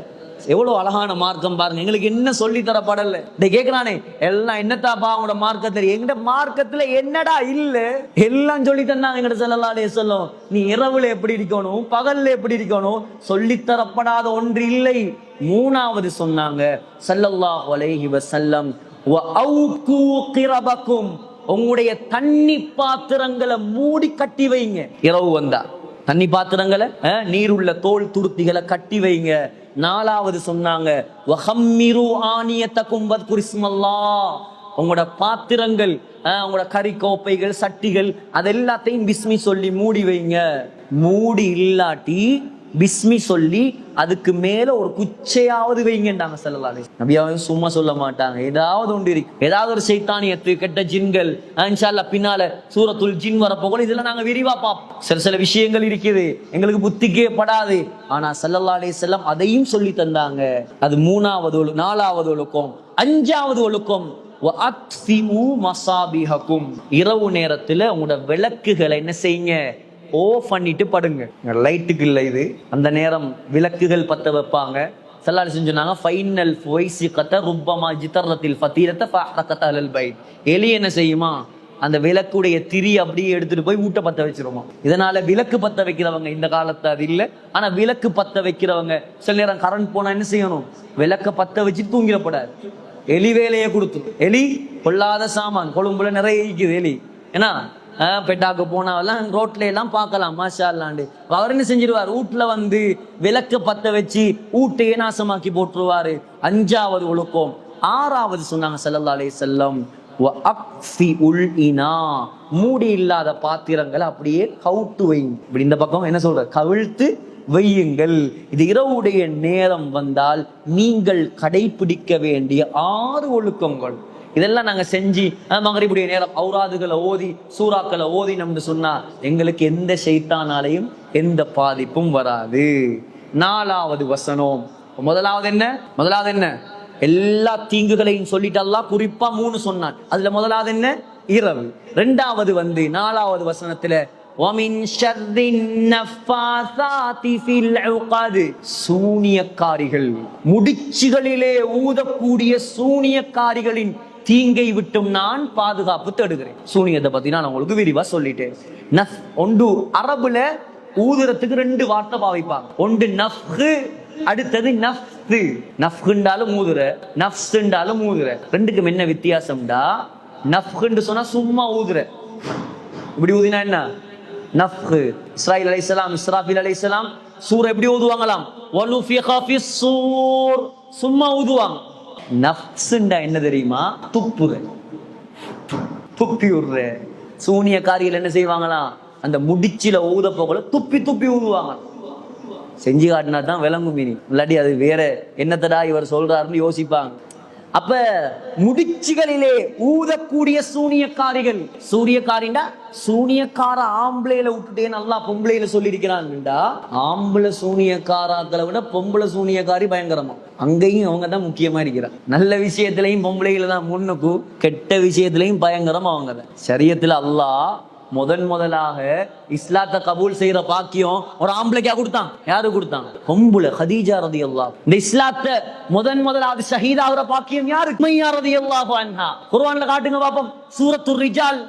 எவ்வளவு அழகான மார்க்கம் பாருங்க. எங்களுக்கு என்ன சொல்லி தரப்படல. கேக்குறானே எல்லாம் என்னத்தாப்பா உங்களோட மார்க்கத்துல, எங்க மார்க்கத்துல என்னடா இல்ல, எல்லாம் சொல்லி தந்தாங்க எங்கிட்ட ஸல்லல்லாஹு அலைஹி வஸல்லம். நீ இரவுல எப்படி இருக்கணும், பகல்ல எப்படி இருக்கணும், சொல்லி தரப்படாத ஒன்று இல்லை. மூணாவது சொன்னாங்க ஸல்லல்லாஹு அலைஹி வஸல்லம், வஅவ்கு கிரபக்கும், உங்களுடைய தண்ணி பாத்திரங்களை மூடி கட்டி வைங்க. இரவு வந்தா தண்ணி பாத்திரங்களை, நீருள்ள தோல் துருத்திகளை கட்டி வைங்க. நாலாவது சொன்னாங்க வஹம்மிரு ஆனியத்தகும் வத்குர் இஸ்மல்லாஹ், உங்களோட பாத்திரங்கள், உங்களோட கறி கோப்பைகள் சட்டிகள் அதெல்லாத்தையும் பிஸ்மி சொல்லி மூடி வைங்க. மூடி இல்லாட்டி பிஸ்மி சொல்லி அதுக்கு மேல ஒரு குச்சையாவது வைங்கன்றாங்க ஸல்லல்லாஹு அலைஹி வஸல்லம். நபியாவும் சும்மா சொல்ல மாட்டாங்க, ஏதாவது ஒன்று இருக்கு, ஏதாவது ஒரு சைத்தானியத்து கெட்ட ஜின்கள். இன்ஷா அல்லாஹ் பின்னால சூரத்துல் ஜின் வரப்போல இதெல்லாம் நாங்க விரிவா பார்ப்போம். சில விஷயங்கள் இருக்குது எங்களுக்கு புத்திக்கே படாது, ஆனா ஸல்லல்லாஹு அலைஹி வஸல்லம் அதையும் சொல்லி தந்தாங்க. அது மூணாவது, நாலாவது ஒழுக்கம். அஞ்சாவது ஒழுக்கம் வஅத்ஃபிஉ மசாபிஹக்கும், இரவு நேரத்துல உங்களோட விளக்குகளை என்ன செய்யுங்க, ஓஃப் பண்ணிட்டு படுங்க. லைட்டுக்கு இல்லை இது, அந்த நேரம் விளக்குகள் பத்த வைப்பாங்க. ஸல்லல்லாஹு அலைஹி வஸல்லம் சொன்னாங்க ஃபைனல் ஃபைசிகத ருப்பமா ஜிதரத்தில் ஃபதீரத ஃபஹரகத அலல் பைத், எலி என்ன செய்யுமா, அந்த விளக்குடைய திரி அப்படியே எடுத்துட்டு போய் ஊட்ட பத்த வச்சிருமா. இதனால விளக்கு பத்த வைக்கிறவங்க இந்த காலத்து அது இல்லை, ஆனா விளக்கு பத்த வைக்கிறவங்க சில நேரம் கரண்ட் போனா என்ன செய்யணும், விளக்க பத்த வச்சு தூங்கிடப்படாது. எலி வேலையை கொடுத்து, எலி கொள்ளாத சாமான் கொழும்புல நிறைய இருக்குது எலி. ஏன்னா பெட்டாக்கு போனாவெல்லாம் ரோட்ல எல்லாம் பார்க்கலாம் மாஷா அல்லாண்டு. அவர் என்ன செஞ்சிருவார், வீட்டுல வந்து விளக்க பத்த வச்சு ஊட்டையே நாசமாக்கி போட்டுருவாரு. அஞ்சாவது ஒழுக்கம். ஆறாவது சொன்னாங்க ஸல்லல்லாஹு அலைஹி வஸல்லம் வஅக்ஃபிஉல் இனா, மூடி இல்லாத பாத்திரங்களை அப்படியே கவுட்டு வைங்க. இப்படி இந்த பக்கம் என்ன சொல்ற, கவிழ்த்து வையுங்கள். இது இரவுடைய நேரம் வந்தால் நீங்கள் கடைபிடிக்க வேண்டிய 6 ஒழுக்கங்கள். இதெல்லாம் நாங்க செஞ்சு மகரிபுடைய நேரம் ஔராதுகளை ஓதி சூறாக்களை ஓதி நம்ம சொன்னா எங்களுக்கு எந்த ஷைத்தானாலையும் எந்த பாதிப்பும் வராது. நாலாவது வசனம். முதலாவது என்ன, எல்லா தீங்குகளையும் சொல்லிட்டு அல்லாஹ் குறிப்பா 3 சொன்னான். அதுல முதலாவது என்ன, இரவு. ரெண்டாவது வந்து 4வது வசனத்துல வமின் ஷர்ரின் நஃபாசாதி ஃபில் உகத், சூனியக்காரிகள், முடிச்சுகளிலே ஊதக்கூடிய சூனியக்காரிகளின் தீங்கை விட்டும் நான் பாதுகாப்பு தேடுகிறேன். சூனியத்தை பத்தி நான் உங்களுக்கு விரிவா சொல்லிட்டேன். ஒன்று அரபுல ஊதுறதுக்கு 2 வார்த்தை பாவிப்பாங்க. ஒன்று நஃப்ஹு, அடுத்தது நஃப்து. நஃப்ஹுண்டாலும் ஊதுற, நஃப்ஸ்ண்டாலும் ஊதுற. ரெண்டுக்கும் என்ன வித்தியாசம்டா, நஃப்ஹுன்னு சொன்னா சும்மா ஊதுற, இப்படி ஊதினா என்ன நஃப்ஹு. இஸ்ராயில் அலைஹிஸ்ஸலாம், இஸ்ராஃபில் அலைஹிஸ்ஸலாம் சூரை எப்படி ஊதுவாங்களாம், வனுஃபிக ஃபிஸ்ஸூர், சும்மா ஊதுவாங்க. நஃப்ஸ்ண்டா என்ன தெரியுமா, துப்புற, துப்பி விடுற. சூனியக்காரிகள் என்ன செய்வாங்களாம், அந்த முடிச்சில ஊத போகல துப்பி துப்பி ஊதுவாங்க. செஞ்சு காட்டினா தான் விளங்கும் மீனி, இல்லாட்டி அது வேற என்னத்தடா இவர் சொல்றாருன்னு யோசிப்பாங்க. அப்ப முடிச்சுகளிலே ஊதக்கூடிய சூனியக்காரிகள், சூனியக்காரிண்டா சூனியக்கார ஆம்பளையில விட்டுட்டே நல்லா பொம்பளையில சொல்லியிருக்கிறான்டா. ஆம்பளை சூனியக்காராக்களை விட பொம்பளை சூனியக்காரி பயங்கரமா, அங்கேயும் அவங்க தான் முக்கியமா இருக்கிறார். நல்ல விஷயத்திலையும் பொம்பளையில தான் முன்னுக்கு, கெட்ட விஷயத்திலையும் பயங்கரமா அவங்க தான். ஷரியத்துல அல்லாஹ் முதலாக இஸ்லாத்தை கபூல் செய்யற பாக்கியம் ஒரு ஆம்பளைக்கா கொடுத்தான். யாரு கொடுத்தான், பொம்பளை ஹதீஜா ரலியல்லாஹு. இந்த இஸ்லாத்தை முதலாவது ஷஹீதாகிற பாக்கியம் யாரு, உமையா ரலியல்லாஹு அன்ஹா. குர்ஆன்ல காட்டுங்க பாப்போம். சூரத்துர் ரிஜால்,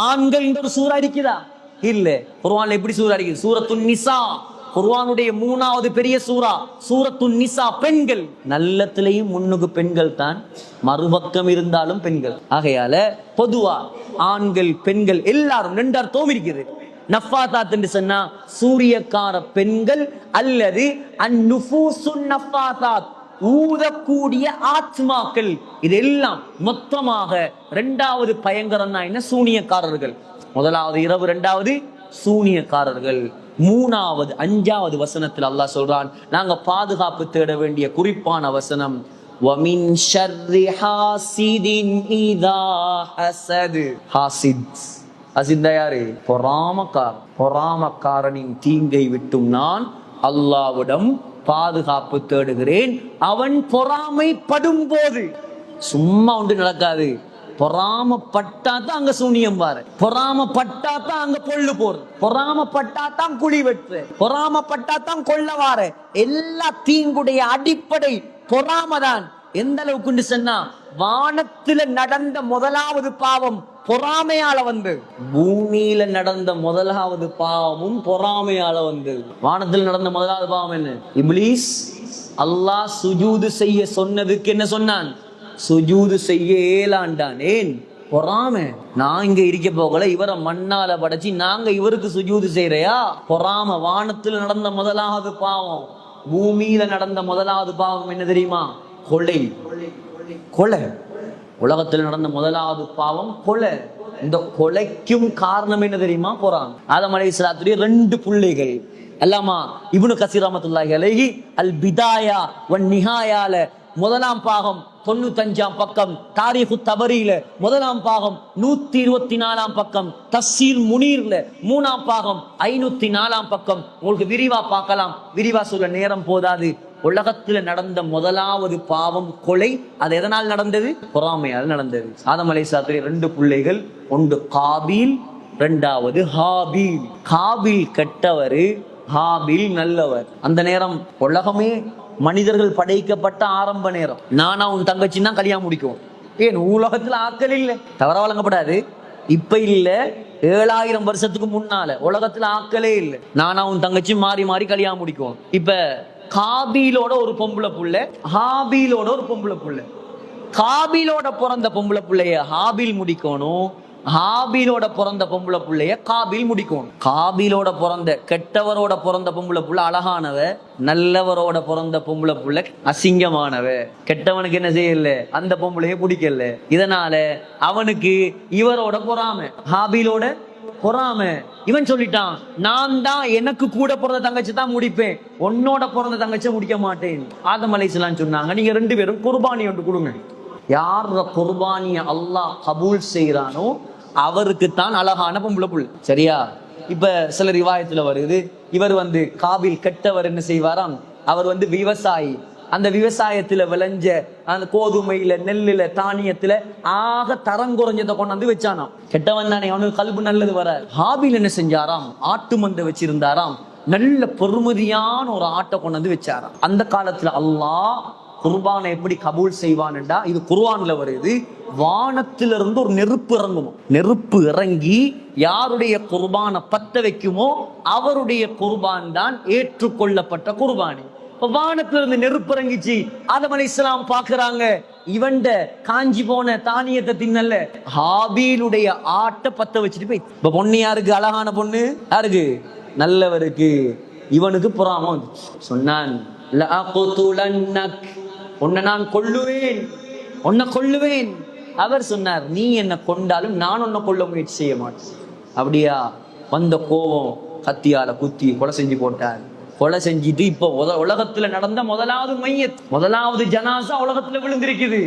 ஆண்கள் ஒரு சூரா இருக்குதா, இல்ல. குர்ஆன்ல எப்படி சூரா இருக்குது, சூரத்துன் நிசா. குர்ஆனுடைய 3வது பெரிய சூரா சூரத்துன் நிசா, பெண்கள். நல்லத்திலையும் முன்னுக்கு பெண்கள் தான், மறுபக்கம் இருந்தாலும் பெண்கள். ஆகையால பொதுவா ஆண்கள் பெண்கள் எல்லாரும் 2 அர்த்தம் இருக்குது. நஃபாத்தாத் என்று சொன்னா சூரியக்கார பெண்கள் அல்லது அந்நுஃபூசுன் நஃபாத்தாத், ஊதக்கூடிய ஆத்மாக்கள். இதெல்லாம் மொத்தமாக 2வது பயங்கரம் தான் என்ன, சூனியக்காரர்கள். முதலாவது இரவு, 2வது சூனியக்காரர்கள். 3வது 5வது வசனத்தில் அல்லாஹ் சொல்றான், நாங்க பாதுகாப்பு தேட வேண்டிய குறிப்பான வசனம் وَمِنْ شَرِّ حَاسِدٍ إِذَا حَسَدَ. ஹாசித் அசிந்தா யாரு? பொறாமக்காரனின் தீங்கை விட்டும் நான் அல்லாஹ்விடம் பாதுகாப்பு தேடுகிறேன். அவன் பொறாமைப்படும் போது சும்மா ஒன்று நடக்காது. பொறாமப்பட்டாதான் அங்க சூனியம் வார, பொறாமப்பட்டாதான் அங்க பொல்லு போற, பொறாமப்பட்டாதான் குழி வெற்று, பொறாமப்பட்டாதான் கொள்ள வார. எல்லா தீங்குடைய அடிப்படை பொறாமதான். எந்த அளவுக்கு சொன்னா, வானத்துல நடந்த முதலாவது பாவம் பொறாமையால வந்து, பூமியில நடந்த முதலாவது பாவமும் பொறாமையால வந்து. வானத்தில் நடந்த முதலாவது பாவம் என்ன? இப்லீஸ் அல்லாஹ் சுஜூது செய்ய சொன்னதுக்கு என்ன சொன்னான்? சுஜூது செய்ய ஏலாண்டான். ஏன்? பொறாமை. நான் இங்க இருக்க போகல, இவரை மண்ணால படைச்சு நாங்க இவருக்கு சுஜூது செய்யறையா? பொறாம. வானத்தில் நடந்த முதலாவது பாவம், பூமியில நடந்த முதலாவது பாவம் என்ன தெரியுமா? கொலை. கொலை. உலகத்தில் நடந்த முதலாவது பாவம் கொலை. இந்த கொலைக்கும் காரணம் என்ன தெரியுமா? பொறாமை. ஆதம் அலைஹிஸ்ஸலாத்துடைய 2 பிள்ளைகள். அல்லாமா இப்னு கஸீர் ரஹ்மத்துல்லாஹி அலைஹி அல் பிதாயா வன் நிஹாயால முதலாம் பாகம் 95ஆம் பக்கம், தாரீஹு தபரியில முதலாம் பாகம் 124ஆம் பக்கம், தஃசீர் முனீர்ல 3ஆம் பாகம் 504ஆம் பக்கம் உங்களுக்கு விரிவா பார்க்கலாம். விரிவா சொல்ல நேரம் போதாது. உலகத்துல நடந்த முதலாவது பாவம் கொலை. அது எதனால் நடந்தது? பொறாமையால் நடந்தது. ஆதம் அலைஹிஸ்ஸலாத்துடைய 2 பிள்ளைகள், ஒன்று காபீல், 2வது ஹாபீல். காபீல் கெட்டவர், ஹாபீல் நல்லவர். அந்த நேரம் உலகமே மனிதர்கள் படைக்கப்பட்ட ஆரம்ப நேரம். நானா உன் தங்கச்சி தான் கல்யாணம் முடிக்கும். ஏன்? உலகத்துல ஆக்கள் இல்லை, தவற வழங்கப்படாது. இப்ப இல்ல, 7000 வருஷத்துக்கு முன்னால உலகத்துல ஆக்களே இல்லை. நானா உன் தங்கச்சி மாறி மாறி கல்யாணம் முடிக்கும். இப்ப காபீலோட ஒரு பொம்பளை புள்ள, ஹாபீலோட ஒரு பொம்பளை புள்ள. காபீலோட பிறந்த பொம்பளை புள்ளைய ஹாபீல் முடிக்கணும், ஹாபீலோட பிறந்த பொம்பளை புள்ளைய காபீல் முடிக்கணும். காபீலோட பிறந்த கெட்டவரோட பிறந்த பொம்பளை புள்ள அழகானவ, நல்லவரோட பிறந்த பொம்பளை புள்ள அசிங்கமானவ. கெட்டவனுக்கு என்ன செய்யல? அந்த பொம்பளைய பிடிக்கல. இதனால அவனுக்கு இவரோட பொறாமை, ஹாபீலோட பொறாமை. இவன் சொல்லிட்டான், நான் தான் எனக்கு கூட பிறந்த தங்கச்சி தான் முடிப்பேன், உன்னோட பிறந்த தங்கச்சி முடிக்க மாட்டேன். ஆதம் அலைஹிஸ்ஸலாம் சொன்னாங்க, நீங்க 2 பேரும் குர்பானி ஒன்று கொடுங்க. யார் குர்பானிய அல்லாஹ் கபூல் செய்யறானோ அவருக்கு தான் அழகான பொம்பளை புள்ள. சரியா? இப்ப சில ரிவாயத்துல வருது, இவர் காபில் கெட்டவர் என்ன செய்வாராம்? அவர் விவசாயி. அந்த விவசாயத்துல விளைஞ்ச அந்த கோதுமையில, நெல்லுல, தானியத்துல ஆக தரம் குறைஞ்சதை கொண்டாந்து வச்சானாம். கெட்டவன் தானே, அவனுக்கு கல்பு நல்லது வர. ஹாபில் என்ன செஞ்சாராம்? ஆட்டு மந்தை வச்சிருந்தாராம். நல்ல பொறுமதியான ஒரு ஆட்டை கொண்டாந்து வச்சாராம். அந்த காலத்துல அல்லாஹ் குர்பானை எப்படி கபூல் செய்வான்டா, இது குர்ஆன்ல வருது. வானத்திலிருந்து ஒரு நெருப்பு இறங்குமோ, நெருப்பு இறங்கி யாருடைய குர்பானை பத்த வைக்குமோ அவருடைய குர்பான் தான் ஏற்றுக்கொள்ளப்பட்ட குர்பானி. வானத்திலிருந்து நெருப்பு இறங்கிச்சு. ஆதம் அலைஹிஸ்ஸலாம் பாக்குறாங்க, இவண்ட காஞ்சி போன தானியத்தை தின்னல்ல, ஹாபீலுடைய ஆட்டை பத்த வச்சுட்டு போய். இப்ப பொண்ணு யாருக்கு? அழகான பொண்ணு யாருக்கு? நல்லவருக்கு. இவனுக்கு பொறாம வந்துச்சு. சொன்னான், உன்னை நான் கொல்லுவேன், உன்னை கொல்லுவேன். அவர் சொன்னார், நீ என்ன கொண்டாலும் நான் உன்னை கொல்ல முயற்சி செய்ய மாட்டேன். அப்படியா? வந்த கோபம் கத்தியால குத்தி கொலை செஞ்சு போட்டார். கொலை செஞ்சுட்டு இப்ப உலகத்துல நடந்த முதலாவது மையத், முதலாவது ஜனாசா உலகத்துல விழுந்திருக்குது.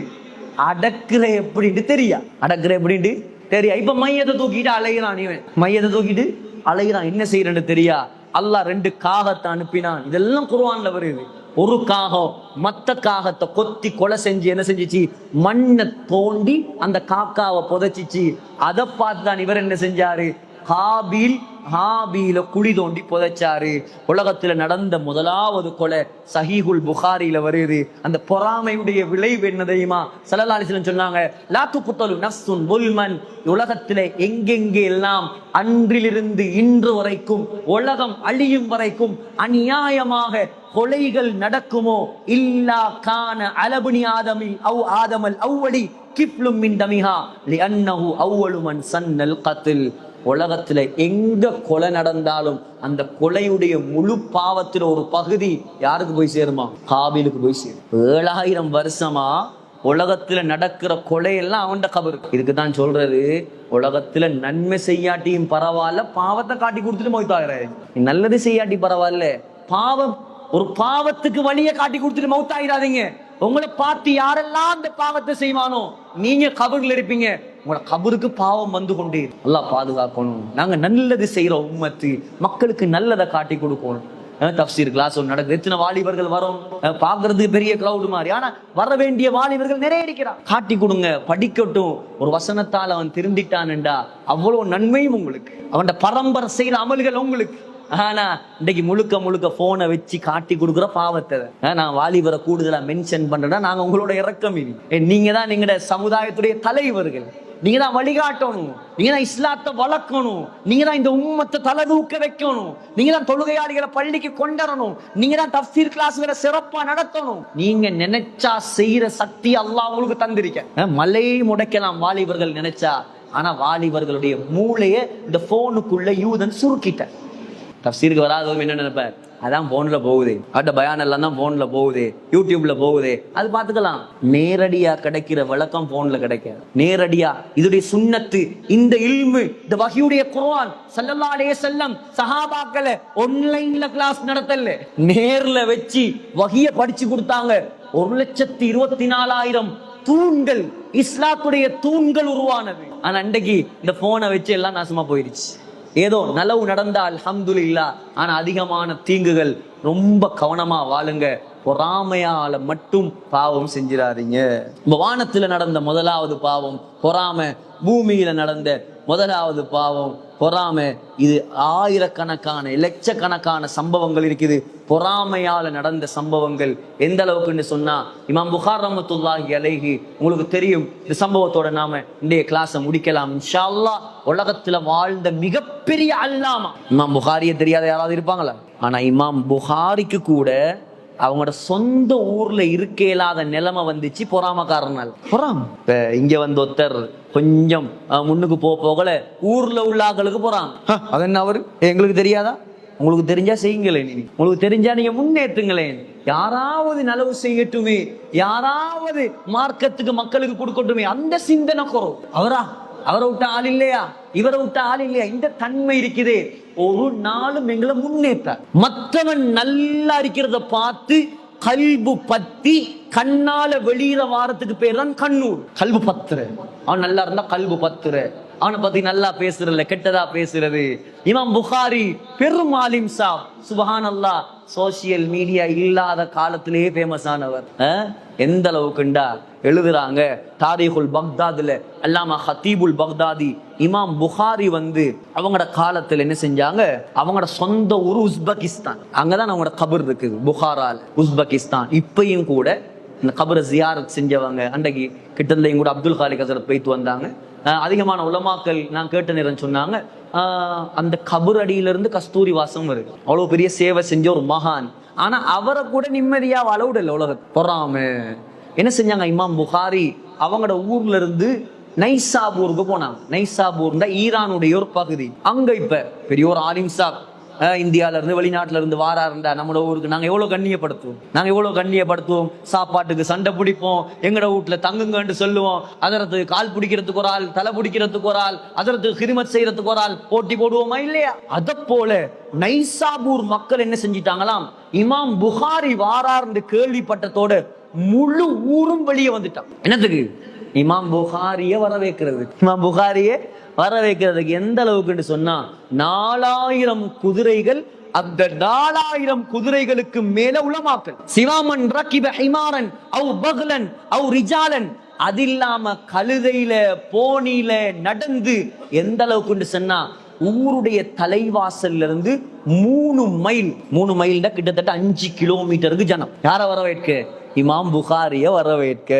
அடக்குற எப்படின்னு தெரியா? அடக்குற எப்படின்னு தெரியா? இப்ப மையத்தை தூக்கிட்டு அலைகிறான். இவன் மையத்தை தூக்கிட்டு அலைகிறான். என்ன செய்யறன்னு தெரியா? அல்லாஹ் 2 காகத்தை அனுப்பினான். இதெல்லாம் குர்ஆன்ல வருது. ஒரு காகம் மத்த காகத்தை கொத்தி கொலை செஞ்சு என்ன செஞ்சிச்சு? மண்ணை தோண்டி அந்த காக்காவை புதைச்சிச்சு. அதை பார்த்துதான் இவர் என்ன செஞ்சாரு? காபீல் ஹாபீல குழி தோண்டி புதைச்சாரு. உலகத்துல நடந்த முதலாவது கொலை சஹீஹுல் புகாரில வருது. அந்த பொறாமையுடைய விளைவு என்ன தெரியுமா? ஸல்லல்லாஹு அலைஹி வஸல்லம் சொன்னாங்க, லா துக்தலு நஃப்ஸுன் புல்மன். உலகத்துல எங்கெங்கே எல்லாம் அன்றிலிருந்து இன்று வரைக்கும், உலகம் அழியும் வரைக்கும் அநியாயமாக கொலைகள் நடக்குமோ, இல்லா கான அலபுனி ஆதமி அவ் ஆதமல் அவ்வளி கிப்லும் மின் தமிஹா லிஅன்னஹு அவ்வளு மன் சன்னல் கத்ல். உலகத்துல எங்க கொலை நடந்தாலும் அந்த கொலையுடைய முழு பாவத்துல ஒரு பகுதி யாருக்கு போய் சேருமா? காபீலுக்கு போய் சேரும். 7000 வருஷமா உலகத்துல நடக்கிற கொலையெல்லாம் அவன்ட கபரு. இதுக்குதான் சொல்றது, உலகத்துல நன்மை செய்யாட்டியும் பரவாயில்ல, பாவத்தை காட்டி கொடுத்துட்டு மௌத்தாகிறாரு. நல்லது செய்யாட்டி பரவாயில்ல, பாவம் ஒரு பாவத்துக்கு வழியை காட்டி கொடுத்துட்டு மௌத்தாயிராதீங்க. உங்களை பார்த்து யாரெல்லாம் அந்த பாவத்தை செய்வானோ நீங்க கபர்ல இருப்பீங்க. உங்களோட கபருக்கு பாவம் வந்து கொண்டே. அல்லாஹ் பாதுகாக்கணும். நாங்க நல்லது செய்யறோம், உம்மத்து மக்களுக்கு நல்லதை காட்டி கொடுக்கணும். தஃப்சீர் கிளாஸ் ஒன்று நடக்குது, எத்தனை வாலிபர்கள் வரும், பாக்குறதுக்கு பெரிய கிரௌடு மாதிரி, ஆனா வர வேண்டிய வாலிபர்கள் நிறைய இருக்கிறான். காட்டி கொடுங்க, படிக்கட்டும். ஒரு வசனத்தால் அவன் திருந்திட்டான்டா அவ்வளவு நன்மையும் உங்களுக்கு, அவன் பரம்பரை செய்யற அமல்கள் உங்களுக்கு. ஆனா இன்னைக்கு முழுக்க முழுக்க போனை வச்சு காட்டி கொடுக்குற பாவத்தை நான் வாலிபரை கூடுதலா மென்ஷன் பண்றேன்னா, நாங்க உங்களோட இறக்கம் இல்லை. நீங்க தான் எங்களோட சமுதாயத்துடைய தலைவர்கள், நீங்க தான் வழிகாட்டணும், நீங்க தான் இஸ்லாத்தை வளர்க்கணும், நீங்க தான் இந்த உம்மத்தை தலை தூக்க வைக்கணும், நீங்க தான் தொழுகையாளிகளை பள்ளிக்கு கொண்டரணும், நீங்க தான் தஃப்சீர் கிளாஸ்களை சிறப்பா நடத்தணும். நீங்க நினைச்சா செய்யற சக்தி அல்லாஹ் உங்களுக்கு தந்திருக்க. மலையை முடைக்கலாம் வாலிபர்கள் நினைச்சா. ஆனா வாலிபர்களுடைய மூளையை இந்த போனுக்குள்ள யூதன் சுருக்கிட்ட. தஃப்சீருக்கு வராதவங்க என்ன நினைப்பார், அதான் போன்ல போகுது, அட்ட பயான் எல்லாம் தான் போன்ல போகுது, யூடியூப்ல போகுது, அது பார்த்துக்கலாம். நேரடியா கிடைக்கிற விளக்கம் போன்ல கிடைக்காது. நேரடியா இதுடைய சுன்னத்து, இந்த இல்மு, இந்த வஹியுடைய குர்ஆன் ஸல்லல்லாஹு அலைஹி வஸல்லம் சஹாபாக்களை ஆன்லைன்ல கிளாஸ் நடத்தல, நேர்ல வச்சு வஹிய படிச்சு கொடுத்தாங்க. 1,24,000 தூண்கள், இஸ்லாத்துடைய தூண்கள் உருவானது. ஆனா அன்றைக்கு இந்த போனை வச்சு எல்லாம் நாசமா போயிடுச்சு. ஏதோ நலவு நடந்தா அல்ஹம்துலில்லாஹ், ஆனா அதிகமான தீங்குகள். ரொம்ப கவனமா வாழுங்க. பொறாமையால மட்டும் பாவம் செஞ்சிடாதீங்க. வானத்துல நடந்த முதலாவது பாவம் பொறாமை, பூமியில நடந்த முதலாவது பாவம் பொறாமை. இது ஆயிரக்கணக்கான லட்சக்கணக்கான சம்பவங்கள் இருக்குது. பொறாமையால நடந்த சம்பவங்கள் எந்த அளவுக்குன்னு சொன்னா, இமாம் புகார் ரஹ்மத்துல்லாஹி அலைஹி, உங்களுக்கு தெரியும். இந்த சம்பவத்தோட நாம இன்றைய கிளாஸை முடிக்கலாம் இன்ஷா அல்லாஹ். உலகத்துல வாழ்ந்த மிகப்பெரிய அல்லாமா இமாம் புகாரியை தெரியாத யாராவது இருப்பாங்களா? ஆனா இமாம் புகாரிக்கு கூட அவங்களோட சொந்த ஊர்ல இருக்க இயலாத நிலைமை வந்துச்சு பொறாமக்காரனால். இப்ப இங்க வந்து ஒருத்தர் கொஞ்சம் முன்னுக்கு போகல ஊர்ல உள்ள ஆக்களுக்கு போறான். அது என்ன அவரு எங்களுக்கு தெரியாதா? உங்களுக்கு தெரிஞ்சா செய்யுங்களேன், உங்களுக்கு தெரிஞ்சா நீங்க முன்னேற்றுங்களேன். யாராவது நலவு செய்யட்டுமே, யாராவது மார்க்கத்துக்கு மக்களுக்கு கொடுக்கட்டுமே, அந்த சிந்தனை குறவு. அவரை விட்ட ஆள் இல்லையா, இவரை விட்ட ஆள் இல்லையா, இந்த தன்மை இருக்குதே. ஒரு நாளும் எங்களை முன்னேற்ற மற்றவன் நல்லா இருக்கிறத பார்த்து கல்பு பத்தி கண்ணால வெளியிற வாரத்துக்கு பேர் தான் கண்ணூர். கல்பு பத்துற, அவன் நல்லா இருந்தா கல்பு பத்துற, அவனை பத்தி நல்லா பேசுறதுல கெட்டதா பேசுறது. இமாம் புகாரி பெரும் ஆலிம் சாப், சுப்ஹானல்லாஹ், சோசியல் மீடியா இல்லாத காலத்திலேயே ஃபேமஸ் ஆனவர். எந்த அளவுக்குண்டா எழுதுறாங்க தாரீகுல் பக்தாதுல அல்லாமா ஹத்தீபுல் பக்தாதி, இமாம் புகாரி வந்து அவங்களோட காலத்துல என்ன செஞ்சாங்க, அவங்களோட சொந்த ஊர் உஸ்பெகிஸ்தான், அங்கதான் அவங்களோட கபர் இருக்குது, புகாரால் உஸ்பெகிஸ்தான். இப்பயும் கூட இந்த கபரை ஜியாரத் செஞ்சவங்க அன்றைக்கு கிட்டத்தட்ட கூட அப்துல் காலிக் ஹசரத் போயிட்டு வந்தாங்க. அதிகமான உலமாக்கள் நான் கேட்ட நேரம் சொன்னாங்க, அந்த கபர் அடியிலிருந்து கஸ்தூரி வாசம் வருது. அவ்வளவு பெரிய சேவை செஞ்ச ஒரு மகான். ஆனா அவரை கூட நிம்மதியா வாழ விடல உலகத்தை. பொறாம என்ன செஞ்சாங்க, இமாம் புகாரி அவங்களோட ஊர்ல இருந்து நைசாபூருக்கு போனாங்க. நைசாபூர் தான் ஈரானுடைய ஒரு பகுதி. அங்க இப்ப பெரிய ஒரு ஆலிம் சாப் இந்தியால இருந்து வெளிநாட்டுல இருந்து வாராருண்டா நம்மளோட ஊருக்கு நாங்க எவ்வளவு கண்ணியப்படுத்துவோம். சாப்பாட்டுக்கு சண்டை பிடிப்போம், எங்கட வீட்டுல தங்குங்கன்னு சொல்லுவோம், அதற்கு கால் பிடிக்கிறதுக்கு ஒரு ஆள், தலை பிடிக்கிறதுக்கு ஒரு ஆள், அதற்கு ஹிரிமத் செய்யறதுக்கு ஒரு ஆள், போட்டி போடுவோமா இல்லையா? அத போல நைசாபூர் மக்கள் என்ன செஞ்சிட்டாங்களாம், இமாம் புகாரி வாரார்னு கேள்விப்பட்டதோட முழு ஊரும் வெளியே வந்துட்டான். என்னத்துக்கு? இமாம் புகாரிய வரவேற்கிறது. இமாம் புகாரியே வரவேற்கிறதுக்கு எந்த அளவுக்கு சொன்னா 4000 குதிரைகள், அந்த 4000 குதிரைகளுக்கு மேல உலமாக்கள். சிவாமன் ரகிப ஹிமாரன் அவ் பக்லன் அவ் ரிஜாலன், அது இல்லாம கழுதையில போனில நடந்து எந்த அளவுக்கு சொன்னா ஊருடைய தலைவாசல்ல இருந்து 3 மைல் கிட்டத்தட்ட 5 கிலோமீட்டருக்கு ஜனம். யார வரவேற்க? இமாம் புகாரிய வரவேற்க.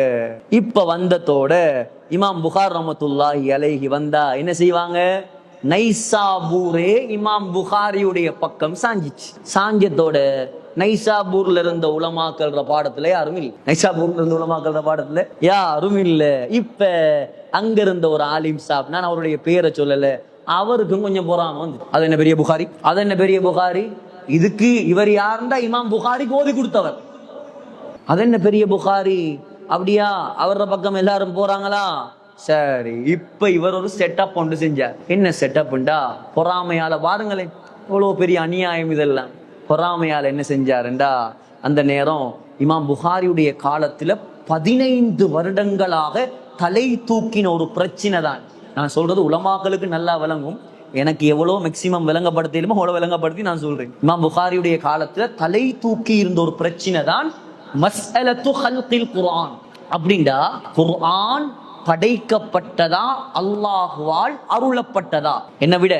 இப்ப வந்ததோட இமாம் புகார் ரஹ்மத்துல்லாஹி அலைஹி வந்தா என்ன செய்வாங்க, நைசாபூரே இமாம் புகாரியுடைய பக்கம் சாஞ்சிச்சு. சாஞ்சத்தோட நைசாபூர்ல இருந்த உலமாக்கல்ற பாடத்துல யாரும் இல்லை. நைசாபூர்ல இருந்த உலமாக்கல்ற பாடத்துல யாரும் இல்ல. இப்ப அங்க இருந்த ஒரு ஆலிம் சாப், நான் அவருடைய பேரை சொல்லல, அவருக்கும் கொஞ்சம் பொறாம வந்து, அது என்ன பெரிய புகாரி, இதுக்கு இவர் யாருந்தா இமாம் புகாரிக்கு ஓதி கொடுத்தவர், அது என்ன பெரிய புகாரி அப்படியா, அவர பக்கம் எல்லாரும் போறாங்களா? சரி, இப்ப இவர் ஒரு செட்டப் ஒன்று செஞ்சார். என்ன செட்டப்ண்டா, பொறாமையால பாருங்களேன் இவ்வளவு பெரிய அநியாயம் இதெல்லாம். பொறாமையால என்ன செஞ்சாருண்டா, அந்த நேரம் இமாம் புகாரியுடைய காலத்துல 15 வருடங்களாக தலை தூக்கின ஒரு பிரச்சனை தான். நான் சொல்றது உலமாக்களுக்கு நல்லா விளங்கும், எனக்கு எவ்வளோ மேக்சிமம் விளங்கப்படுத்தலுமோ அவ்வளோ விளங்கப்படுத்தி நான் சொல்றேன். இமாம் புகாரியுடைய காலத்துல தலை தூக்கி இருந்த ஒரு பிரச்சனை தான் மஸ்அலத்து ஹல்கில் குர்ஆன். அப்படின்டா குர்ஆன் படைக்கப்பட்டதா அல்லாஹ்வால் அருளப்பட்டதா? என்ன விட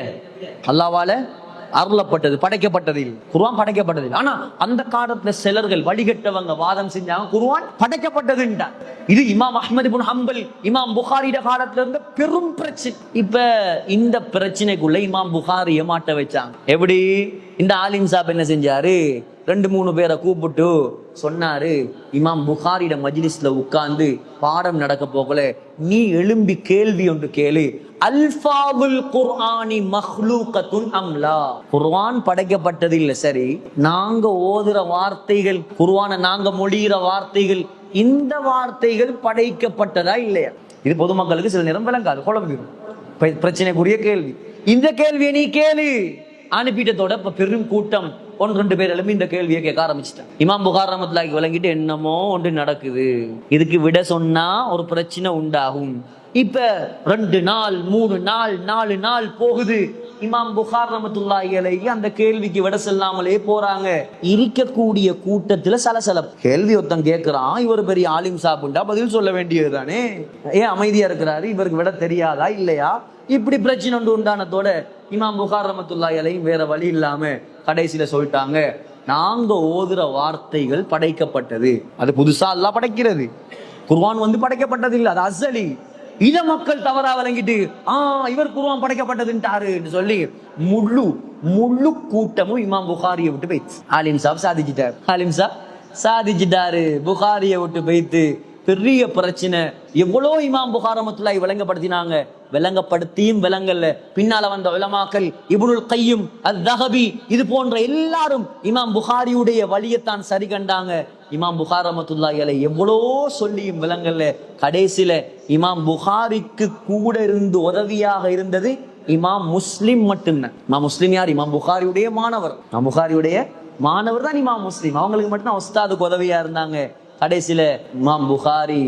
அல்லாஹ்வால அருளப்பட்டது, படைக்கப்பட்டது இல்லை. குர்ஆன் படைக்கப்பட்டது இல்லை. ஆனா அந்த காலத்துல சிலர்கள் வழிகட்டவங்க வாதம் செஞ்சாங்க குர்ஆன் படைக்கப்பட்டதுன்றா. இது இமாம் அஹ்மது இப்னு ஹம்பல், இமாம் புகாரியோட காலத்துல இருந்த பெரும் பிரச்சனை. இப்ப இந்த பிரச்சனைக்குள்ள இமாம் புகாரிய மாட்ட வச்சாங்க. எப்படி? இந்த ஆலிம் சாப் என்ன செஞ்சாரு, 2-3 பேரை கூப்பிட்டு சொன்னாரு, இமாம் புகாரியோட மஜ்லிஸ்ல உட்கார்ந்து பாடம் நடக்க போகல, நீ எழும்பி கேள்வி ஒன்று கேளு, அல்ஃபாதுல் குர்ஆனி மஹ்லூகத்துன் அம்லா? குர்ஆன் படைக்கப்பட்டது இல்ல, சரி, நாங்க ஓதுற வார்த்தைகள், குர்ஆனை நாங்க மொழிகிற வார்த்தைகள், இந்த வார்த்தைகள் படைக்கப்பட்டதா இல்லையா? இது பொதுமக்களுக்கு சில நேரம் விளங்காது, குழம்பிடும். பிரச்சனைக்குரிய கேள்வி. இந்த கேள்வியை நீ கேளு. அனுப்பிட்டதோட இப்ப பெரும் கூட்டம் 1-2 பேர் எழுப்பி இந்த கேள்வியை கேட்க ஆரம்பிச்சிட்டாங்க. இமாம் புகார் ரஹ்மத்துல்லாஹி விளங்கிட்டு என்னமோ ஒன்று நடக்குது, இதுக்கு விட சொன்னா ஒரு பிரச்சனை உண்டாகும். இப்ப 2 நாள் 3 நாள் 4 நாள் போகுது. இமாம் புகார் ரஹ்மத்துல்லாஹி அலைஹி அந்த கேள்விக்கு விட சொல்லாமலே போறாங்க. இருக்கக்கூடிய கூட்டத்துல சலசலப்பு. கேள்வி ஒருத்தன் கேட்கிறான், இவர் பெரிய ஆலிம் சாப்புண்டா பதில் சொல்ல வேண்டியது தானே, ஏன் அமைதியா இருக்கிறாரு, இவருக்கு விட தெரியாதா இல்லையா? இப்படி பிரச்சனை ஒன்று உண்டானதோட இமாம் புகார் ரஹ்மத்துல்லாஹி அலைஹி வேற வழி இல்லாம கடைசியில சொல்லிட்டாங்க, நாங்க ஓதுற வார்த்தைகள் படைக்கப்பட்டது, அது புதுசா அல்லாஹ் படைக்கிறது. குர்ஆன் படைக்கப்பட்டது இல்லை, அது அஸலி. இத மக்கள் தவறா விளங்கிட்டு இவர் குர்ஆன் படைக்கப்பட்டதுன்ட்டாரு சொல்லி முழு கூட்டமும் இமாம் புகாரியை விட்டு போயிடுச்சு. ஆலிம் சாப் சாதிச்சிட்டாரு, புகாரியை விட்டு போயிட்டு பெரிய பிரச்சனை. எவ்வளோ இமாம் புகார் ரஹ்மத்துல்லாஹி விளங்கப்படுத்தினாங்க, விளங்கப்படுத்தியும் விளங்கல்ல. பின்னால வந்த உலமாக்கள் இப்னுல் கையும் அத்-தஹபி இது போன்ற எல்லாரும் இமாம் புகாரியுடைய வழியத்தான் சரி கண்டாங்க. இமாம் புகார் ரஹ்மத்துல்லாஹி அலைஹி எவ்வளோ சொல்லியும் விளங்கல்ல. கடைசியில இமாம் புகாரிக்கு கூட இருந்து உதவியாக இருந்தது இமாம் முஸ்லிம் மட்டும்தான். இமாம் முஸ்லிம் யார்? இமாம் புகாரியுடைய மாணவர். இமாம் புகாரியுடைய மாணவர் தான் இமாம் முஸ்லிம். அவங்களுக்கு மட்டும்தான் உஸ்தாதுக்கு உதவியா இருந்தாங்க. கடைசியில இமாம் புகாரி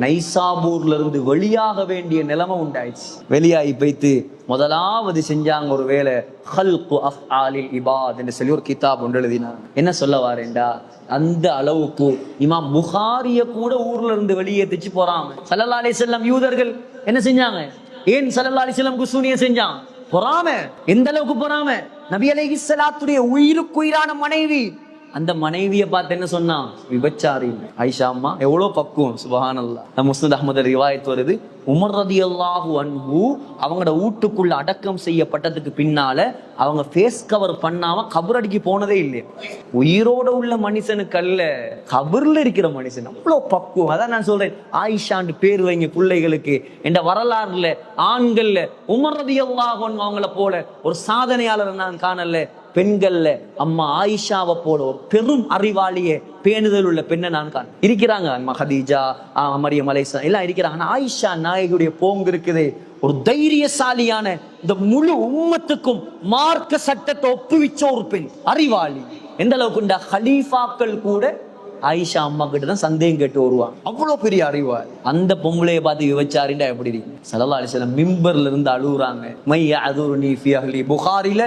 நைசாபூர்ல இருந்து வெளியாக வேண்டிய நிலைமை உண்டாயிடுச்சு. வெளியாகி போய்த்து முதலாவது செஞ்சாங்க ஒரு வேலை, ஹல்கு அஃஆலில் இபாத் என்று சொல்லி ஒரு கிதாப் ஒன்று எழுதினாங்க. என்ன சொல்ல வாரேன்டா, அந்த அளவுக்கு இமாம் புகாரிய கூட ஊர்ல இருந்து வெளியேற்றிச்சு போறாங்க. ஸல்லல்லாஹு அலைஹி வஸல்லம் யூதர்கள் என்ன செஞ்சாங்க? ஏன் ஸல்லல்லாஹு அலைஹி வஸல்லம் குஸ்னிய செஞ்சாங்க? பொறாம. எந்த அளவுக்கு பொறாம? நபி அலைஹிஸ்ஸலாத்துடைய உயிருக்குயிரான மனைவி, அந்த மனைவியை பார்த்து என்ன சொன்னா? விபச்சாரி. ஆயிஷா அம்மா எவ்வளவு பக்குவம், சுப்ஹானல்லாஹ். முஸ்னத் அஹ்மத் ரிவாயத் வருது, உமர் ரலியல்லாஹு அன்ஹு அவங்களோட வீட்டுக்குள்ள அடக்கம் செய்யப்பட்டதுக்கு பின்னால அவங்க ஃபேஸ் கவர் பண்ணாம கபரடிக்கு போனதே இல்லை. உயிரோட உள்ள மனுஷனுக்கு அல்ல, கபர்ல இருக்கிற மனுஷன் அவ்வளோ பக்குவம். அதான் நான் சொல்றேன், ஆயிஷான்னு பேர் வைங்க பிள்ளைகளுக்கு. என்ற வரலாறுல ஆண்கள்ல உமர் ரலியல்லாஹு அன்ஹு அவங்கள போல ஒரு சாதனையாளர் நான் காணல. பெண்கள்ல அம்மா ஆயிஷாவை போல ஒரு பெரும் அறிவாளிய பேணுதல் உள்ள பெண்ணை நான் காண இருக்கிறாங்க. அம்மா ஹதீஜா, மரியம் அலைஹிஸ்ஸலாம் எல்லாம் இருக்கிறாங்க. ஆனா ஆயிஷா நாயகியுடைய போங்கு இருக்குது, ஒரு தைரியசாலியான, இந்த முழு உம்மத்துக்கும் மார்க்க சட்டத்தை ஒப்புவிச்ச ஒரு பெண், அறிவாளி. எந்த அளவுக்கு இந்த ஹலீஃபாக்கள் கூட ஆயிஷா அம்மா கிட்ட தான் சந்தேகம் கேட்டு வருவாங்க, அவ்வளவு பெரிய அறிவாளி. அந்த பொம்பளையை பார்த்து விபச்சாரிண்டா எப்படி இருக்கு? ஸல்லல்லாஹு அலைஹி வஸல்லம் மிம்பர்ல இருந்து அழுகுறாங்க. மையஅதுர்னி ஃபீ அஹ்லி. புகாரில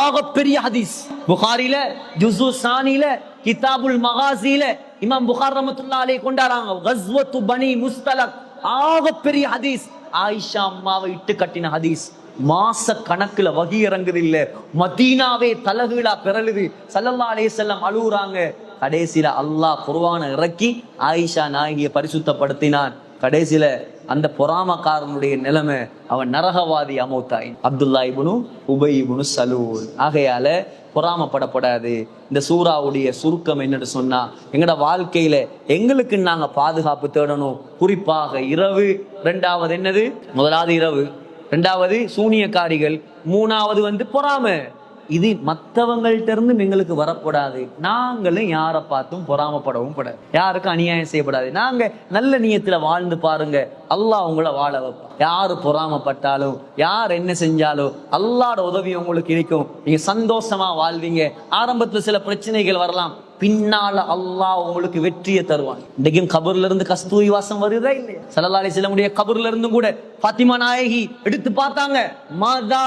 ஆகப்பெரிய ஹதீஸ், புகாரில ஜுஸு சானில கிதாபுல் மகாசில இமாம் புகார் ரஹ்மத்துல்லாஹி அலைஹி கொண்டாராங்க. கஸ்வத்து பனி முஸ்தலக் ஆகப்பெரிய ஹதீஸ். ஆயிஷா அம்மாவை இட்டு கட்டின ஹதீஸ். மாச கணக்குல வகி இறங்குது இல்ல, மதீனாவே தலகீழா பிறழுது. ஸல்லல்லாஹு அலைஹி வஸல்லம் அழுகுறாங்க. கடைசியில அல்லாஹ் குர்ஆனை இறக்கி ஆயிஷா நாயகியை பரிசுத்தப்படுத்தினான். கடைசியில அந்த பொறாமக்காரனுடைய நிலைமை, அவன் நரகவாதி அமௌத்தாய் அப்துல்லா இப்னு உபை இப்னு சலூல். ஆகையால பொறாமப்படப்படாது. இந்த சூறாவுடைய சுருக்கம் என்னன்னு சொன்னா, எங்கட வாழ்க்கையில எங்களுக்கு நாங்க பாதுகாப்பு தேடணும். குறிப்பாக இரவு. 2வது என்னது? முதலாவது இரவு, 2வது சூனியக்காரிகள், 3வது பொறாமை. இது மற்றவங்கள்ட்ட இருந்து எங்களுக்கு வரக்கூடாது. நாங்களும் யாரை பார்த்தும் பொறாமப்படவும் படாது, யாருக்கும் அநியாயம் செய்யப்படாது. நாங்க நல்ல நியத்துல வாழ்ந்து பாருங்க, அல்லாஹ் உங்களை வாழ வைப்பான். யாரு பொறாமப்பட்டாலும் யார் என்ன செஞ்சாலும் அல்லாஹ்வோட உதவி உங்களுக்கு இருக்கும். நீங்க சந்தோஷமா வாழ்வீங்க. ஆரம்பத்துல சில பிரச்சனைகள் வரலாம், பின்னால அல்லாஹ் உங்களுக்கு வெற்றியை தருவான். இன்றைக்கும் கபர்ல இருந்து கஸ்தூரி வாசம் வருதா இல்லையா? ஸல்லல்லாஹு அலைஹி வஸல்லம் உடைய கபர்ல இருந்து கூட ஃபாத்திமா நாயகி எடுத்து பார்த்தாங்க. மாதா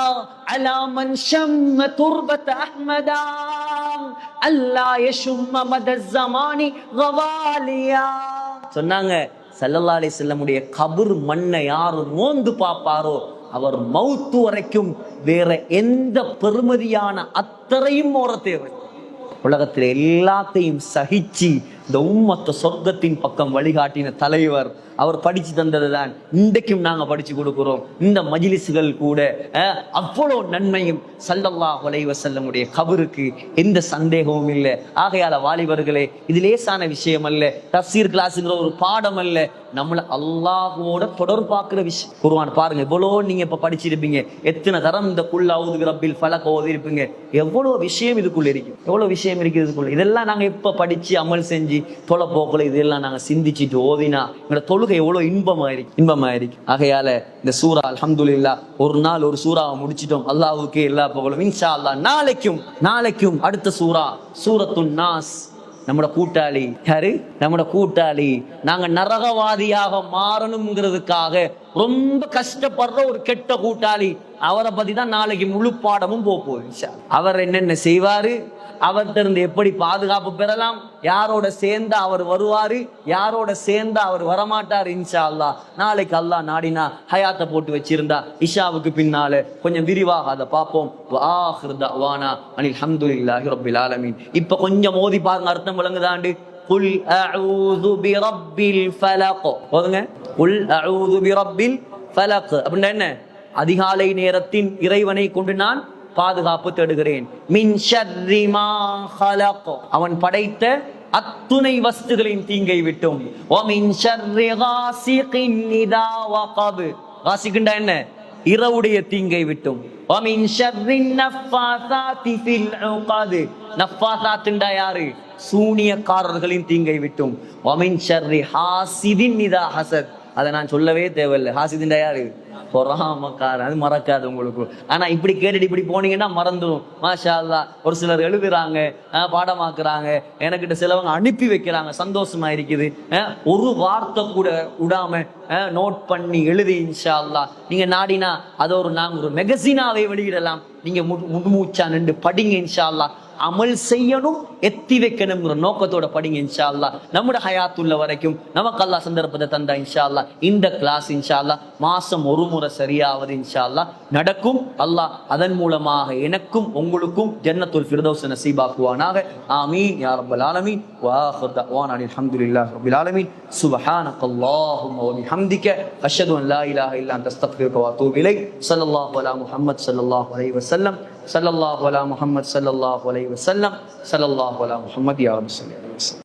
அலா மன் ஷம்ம துர்பத் அஹ்மதா அல்லா யஷும்ம மதஸ் ஸமானி கவாலியா சொன்னாங்க. ஸல்லல்லாஹு அலைஹி வஸல்லம் உடைய கபர் மண்ணை யார் மோந்து பார்ப்பாரோ அவர் மௌத்து வரைக்கும் வேற எந்த பெருமதியான அத்தரையும் ஓர தேவை. உலகத்தில் எல்லாத்தையும் சகிச்சு இந்த உம்மத்த சொர்க்கத்தின் பக்கம் வழிகாட்டின தலைவர் அவர் படிச்சு தந்ததுதான் இன்றைக்கும் நாங்க படிச்சு கொடுக்கிறோம். இந்த மஜ்லிஸ்கள் கூட அவ்வளோ நன்மையும். ஸல்லல்லாஹு அலைஹி வஸல்லம் உடைய கபருக்கு எந்த சந்தேகமும் இல்லை. ஆகையால வாலிபர்களே, இது லேசான விஷயம் அல்ல, தஃசீர் கிளாஸ்ங்கிற ஒரு பாடம் அல்ல, நம்மளை அல்லாஹ்வோட தொடர்பாக்குற விஷயம். குர்ஆன் பாருங்க, எவ்வளோ நீங்க இப்ப படிச்சிருப்பீங்க, எத்தனை தரம் இந்த குல் அஊது பிரப்பில் ஃபலக் ஓதி இருப்பீங்க. எவ்வளோ விஷயம் இதுக்குள்ள இருக்கு, எவ்வளோ விஷயம் இருக்கு இதுக்குள்ள. இதெல்லாம் நாங்க இப்ப படிச்சு அமல் செஞ்சு தொலை போக்கல இதெல்லாம் நாங்க சிந்திச்சுட்டு ஓதினா எங்களோட தொழுகை எவ்வளவு இன்பமாயிருக்கு. ஆகையால இந்த சூரா அல்ஹம்துலில்லாஹ் ஒரு நாள் ஒரு சூறாவை முடிச்சிட்டோம். அல்லாஹ்வுக்கே எல்லா புகழும். இன்ஷா அல்லாஹ் நாளைக்கும் அடுத்த சூரா சூரத்துன் நாஸ். நம்மட கூட்டாளி யாரு? நம்மட கூட்டாளி. நாங்க நரகவாதியாக மாறணுங்கிறதுக்காக ரொம்ப கஷ்டப்படுற ஒரு கெட்ட கூட்டாளி. அவரை பத்தி தான் நாளைக்கு முழு பாடமும் போகுது. அவர் என்னென்ன செய்வாரு, அவர்கிட்ட இருந்து எப்படி பாதுகாப்பு பெறலாம், யாரோட சேர்ந்தா அவர் வருவாரு, யாரோட சேர்ந்தா அவர் வரமாட்டார். இன்ஷா அல்லாஹ் நாளைக்கு அல்லாஹ் நாடினா ஹயாத்தை போட்டு வச்சிருந்தா இஷாவுக்கு பின்னால கொஞ்சம் விரிவாக அதை பார்ப்போம். ஆஹிரு தஅவானா அனில் ஹம்துலில்லாஹி ரப்பில் ஆலமீன். இப்ப கொஞ்சம் ஓதி பாருங்க, அர்த்தம் விளங்குதாண்டு. குல் அஊது பிரப்பில் ஃபலக் ஓதுங்க. குல் அஊது பிரப்பில் ஃபலக் அப்படின்னா என்ன? அதிகாலை நேரத்தின் இறைவனை கொண்டு நான் பாதுகாப்பு தேடுகிறேன். மின் ஷர்ரி மா ஹலக், அவன் படைத்த அத்துணை வஸ்துகளின் தீங்கை விட்டும். வ மின் ஷர்ரி காசிகின் இதா வகப், காசிகின்டா என்ன? இரவுடைய தீங்கை விட்டும். வ மின் ஷர்ரி நஃபாசாத்தி ஃபில் உகத், நஃபாசாத்ண்டா யாரு? சூனியக்காரர்களின் தீங்கை விட்டும். வ மின் ஷர்ரி ஹாசிதின் இதா ஹஸத், அதை நான் சொல்லவே தேவையில்லை. ஹாசிதின்டா யாரு? பொறாமக்காரன். அது மறக்காது உங்களுக்கு. ஆனா இப்படி கேட்டுட்டு இப்படி போனீங்கன்னா மறந்துடும். மாஷா அல்லாஹ். ஒரு சிலர் எழுதுறாங்க, பாடமாக்குறாங்க, எனக்கிட்ட சிலவங்க அனுப்பி வைக்கிறாங்க. சந்தோஷமா இருக்குது. ஒரு வார்த்தை கூட விடாம நோட் பண்ணி எழுதி இன்ஷா அல்லாஹ் நீங்க நாடினா அதை நாங்க ஒரு மெகசினாவை வெளியிடலாம். நீங்க முழுமூச்சா நின்று படிங்க இன்ஷா அல்லாஹ். அமல் செய்யணும், எத்தி வைக்கணுங்கிற நோக்கத்தோட படிங்க இன்ஷா அல்லாஹ். நம்முடைய ஹயாத்துள்ள வரைக்கும் நமக்கு அல்லாஹ் சந்தர்ப்பத்தை தந்தா இன்ஷா அல்லாஹ் இந்த கிளாஸ் இன்ஷா அல்லாஹ் மாசம் ஒரு முறை சரியாவது இன்ஷா அல்லாஹ் நடக்கும். அல்லாஹ் அதன் மூலமாக எனக்கும் உங்களுக்கும் ஜன்னத்துல் ஃபிர்தௌஸ் நசீபாக்குவானாக. ஆமீன் யா ரப்பல் ஆலமீன். வ ஆகிரு தஅவானா அல்ஹம்துலில்லாஹி ரப்பில் ஆலமீன். சுப்ஹானக்கல்லாஹும்ம வ பிஹம்திக அஷ்ஹது அன் லா இலாஹா இல்லா அன்த அஸ்தக்ஃபிருக வ அத்தூபு இலைக். ஸல்லல்லாஹு அலா முஹம்மத் ஸல்லல்லாஹு அலைஹி வஸல்லம். ஸல்லல்லாஹு அலா முஹம்மத் ஸல்லல்லாஹு அலைஹி வஸல்லம். ஸல்லல்லாஹு அலா முஹம்மத் யா ரப்பல் ஆலமீன்.